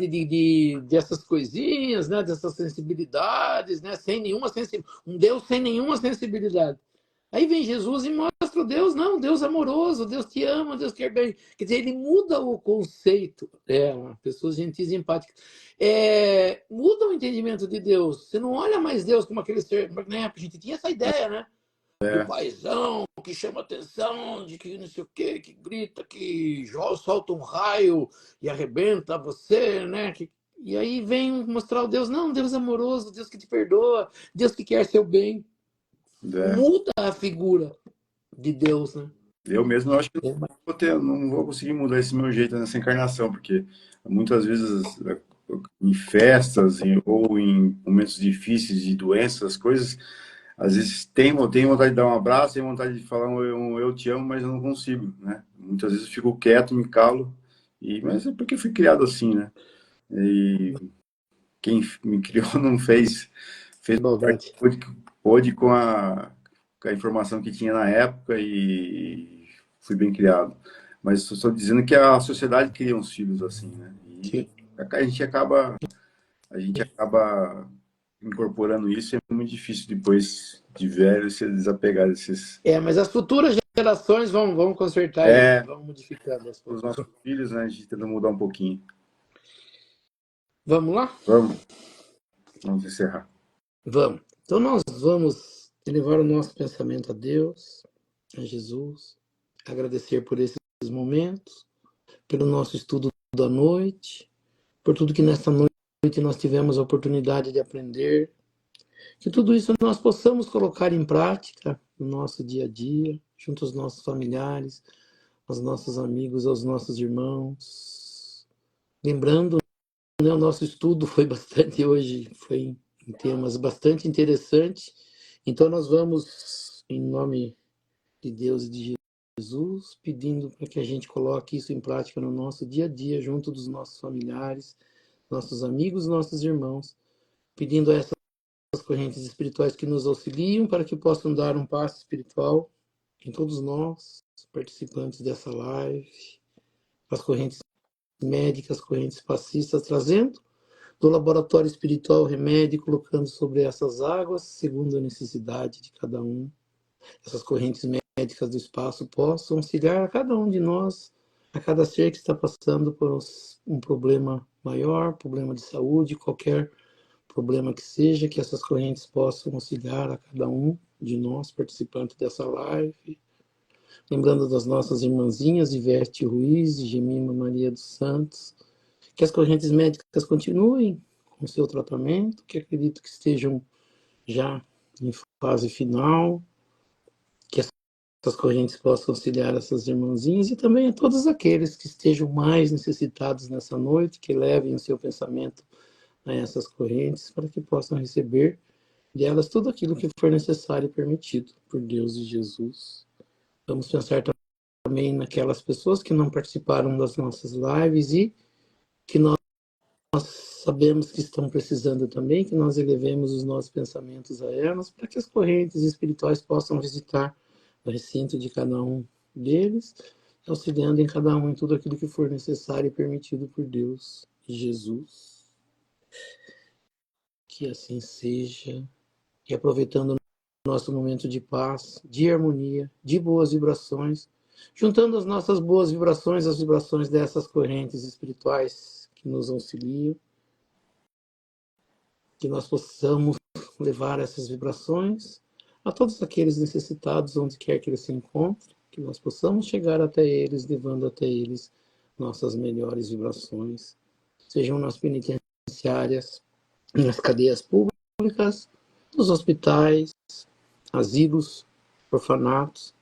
dessas coisinhas, né? Dessas sensibilidades, né? Sem nenhuma sensibilidade. Um Deus sem nenhuma sensibilidade. Aí vem Jesus e mostra o Deus, não, Deus amoroso, Deus te ama, Deus quer bem. Quer dizer, ele muda o conceito. Pessoas gentis e empáticas. Muda o entendimento de Deus. Você não olha mais Deus como aquele ser. Né? A gente tinha essa ideia, né? Do paizão que chama atenção, de que não sei o quê, que grita, que solta um raio e arrebenta você, né? E aí vem mostrar o Deus, não, Deus amoroso, Deus que te perdoa, Deus que quer seu bem. é. Muda a figura de Deus, né? Eu mesmo eu acho que não vou conseguir mudar esse meu jeito nessa encarnação, porque muitas vezes em festas ou em momentos difíceis de doenças, coisas, às vezes tenho vontade de dar um abraço, tenho vontade de falar eu te amo, mas eu não consigo, né? Muitas vezes eu fico quieto, me calo, mas é porque eu fui criado assim, né? E quem me criou não fez o que Maldade. pôde com a informação que tinha na época e fui bem criado. Mas estou dizendo que a sociedade cria uns filhos assim, né? E Sim. a gente acaba incorporando isso e é muito difícil depois de velho se desapegar desses. Mas as futuras gerações vão consertar isso, É, vão modificando as os coisas. nossos filhos, né? A gente tenta mudar um pouquinho. Vamos lá? Vamos encerrar. Vamos. Então nós vamos elevar o nosso pensamento a Deus, a Jesus, agradecer por esses momentos, pelo nosso estudo da noite, por tudo que nesta noite nós tivemos a oportunidade de aprender, que tudo isso nós possamos colocar em prática no nosso dia a dia, junto aos nossos familiares, aos nossos amigos, aos nossos irmãos. Lembrando né, o nosso estudo foi bastante hoje, foi em temas bastante interessantes. Então nós vamos, em nome de Deus e de Jesus, pedindo para que a gente coloque isso em prática no nosso dia a dia, junto dos nossos familiares, nossos amigos, nossos irmãos, pedindo a essas correntes espirituais que nos auxiliam para que possam dar um passo espiritual em todos nós, participantes dessa live, as correntes médicas, correntes passistas, trazendo do laboratório espiritual o remédio, colocando sobre essas águas, segundo a necessidade de cada um. Essas correntes médicas do espaço possam auxiliar a cada um de nós, a cada ser que está passando por um problema maior, problema de saúde, qualquer problema que seja, que essas correntes possam auxiliar a cada um de nós, participantes dessa live. Lembrando das nossas irmãzinhas, Ivete Ruiz e Gemima Maria dos Santos, que as correntes médicas continuem com seu tratamento, que acredito que estejam já em fase final, que essas correntes possam auxiliar essas irmãzinhas e também a todos aqueles que estejam mais necessitados nessa noite, que levem o seu pensamento a essas correntes para que possam receber delas tudo aquilo que for necessário e permitido por Deus e Jesus. Vamos pensar também naquelas pessoas que não participaram das nossas lives e que nós sabemos que estão precisando também, que nós elevemos os nossos pensamentos a elas, para que as correntes espirituais possam visitar o recinto de cada um deles, auxiliando em cada um em tudo aquilo que for necessário e permitido por Deus e Jesus. Que assim seja. E aproveitando o nosso momento de paz, de harmonia, de boas vibrações, juntando as nossas boas vibrações às vibrações dessas correntes espirituais que nos auxiliam, que nós possamos levar essas vibrações a todos aqueles necessitados, onde quer que eles se encontrem, que nós possamos chegar até eles, levando até eles nossas melhores vibrações, sejam nas penitenciárias, nas cadeias públicas, nos hospitais, asilos, orfanatos,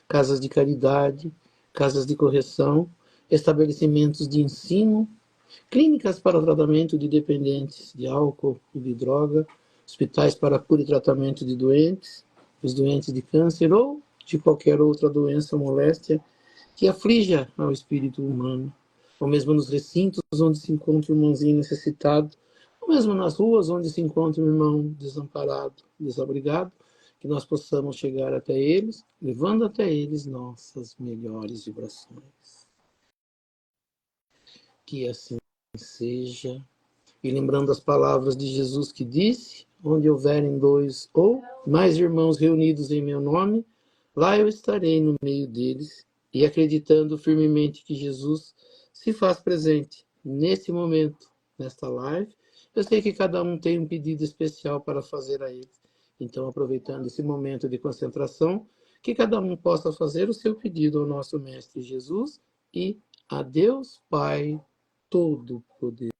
casas de caridade, casas de correção, estabelecimentos de ensino, clínicas para o tratamento de dependentes de álcool e de droga, hospitais para cura e tratamento de doentes, os doentes de câncer ou de qualquer outra doença ou moléstia que aflija ao espírito humano, ou mesmo nos recintos onde se encontra um irmãozinho necessitado, ou mesmo nas ruas onde se encontra um irmão desamparado, desabrigado, que nós possamos chegar até eles, levando até eles nossas melhores vibrações. Que assim seja. E lembrando as palavras de Jesus que disse, onde houverem dois ou mais irmãos reunidos em meu nome, lá eu estarei no meio deles, e acreditando firmemente que Jesus se faz presente nesse momento, nesta live, eu sei que cada um tem um pedido especial para fazer a ele. Então, aproveitando esse momento de concentração, que cada um possa fazer o seu pedido ao nosso Mestre Jesus e a Deus Pai Todo-Poderoso.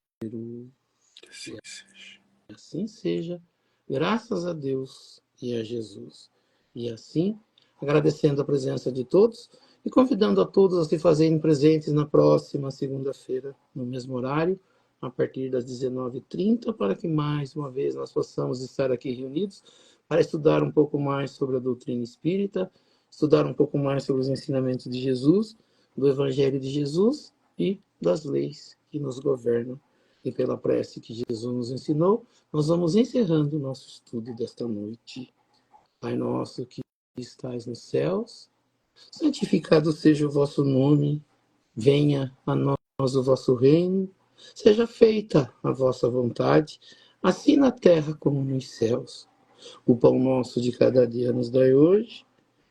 Que assim seja. Assim seja, graças a Deus e a Jesus. E assim, agradecendo a presença de todos e convidando a todos a se fazerem presentes na próxima segunda-feira, no mesmo horário, a partir das 19h30, para que mais uma vez nós possamos estar aqui reunidos para estudar um pouco mais sobre a doutrina espírita, estudar um pouco mais sobre os ensinamentos de Jesus, do Evangelho de Jesus e das leis que nos governam. E pela prece que Jesus nos ensinou, nós vamos encerrando o nosso estudo desta noite. Pai nosso que estais nos céus, santificado seja o vosso nome, venha a nós o vosso reino, seja feita a vossa vontade, assim na terra como nos céus. O pão nosso de cada dia nos dai hoje,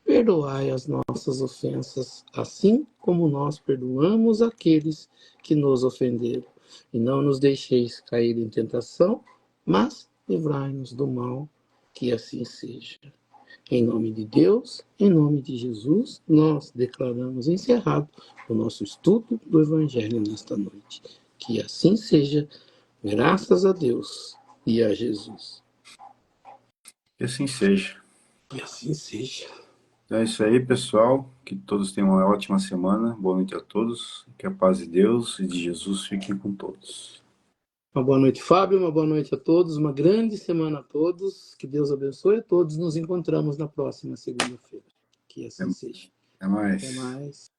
perdoai as nossas ofensas, assim como nós perdoamos aqueles que nos ofenderam. E não nos deixeis cair em tentação, mas livrai-nos do mal, que assim seja. Em nome de Deus, em nome de Jesus, nós declaramos encerrado o nosso estudo do Evangelho nesta noite. Que assim seja, graças a Deus e a Jesus. Que assim seja. Que assim seja. Então é isso aí, pessoal. Que todos tenham uma ótima semana. Boa noite a todos. Que a paz de Deus e de Jesus fiquem com todos. Uma boa noite, Fábio. Uma boa noite a todos. Uma grande semana a todos. Que Deus abençoe a todos. Nos encontramos na próxima segunda-feira. Que assim seja. Até mais. Até mais.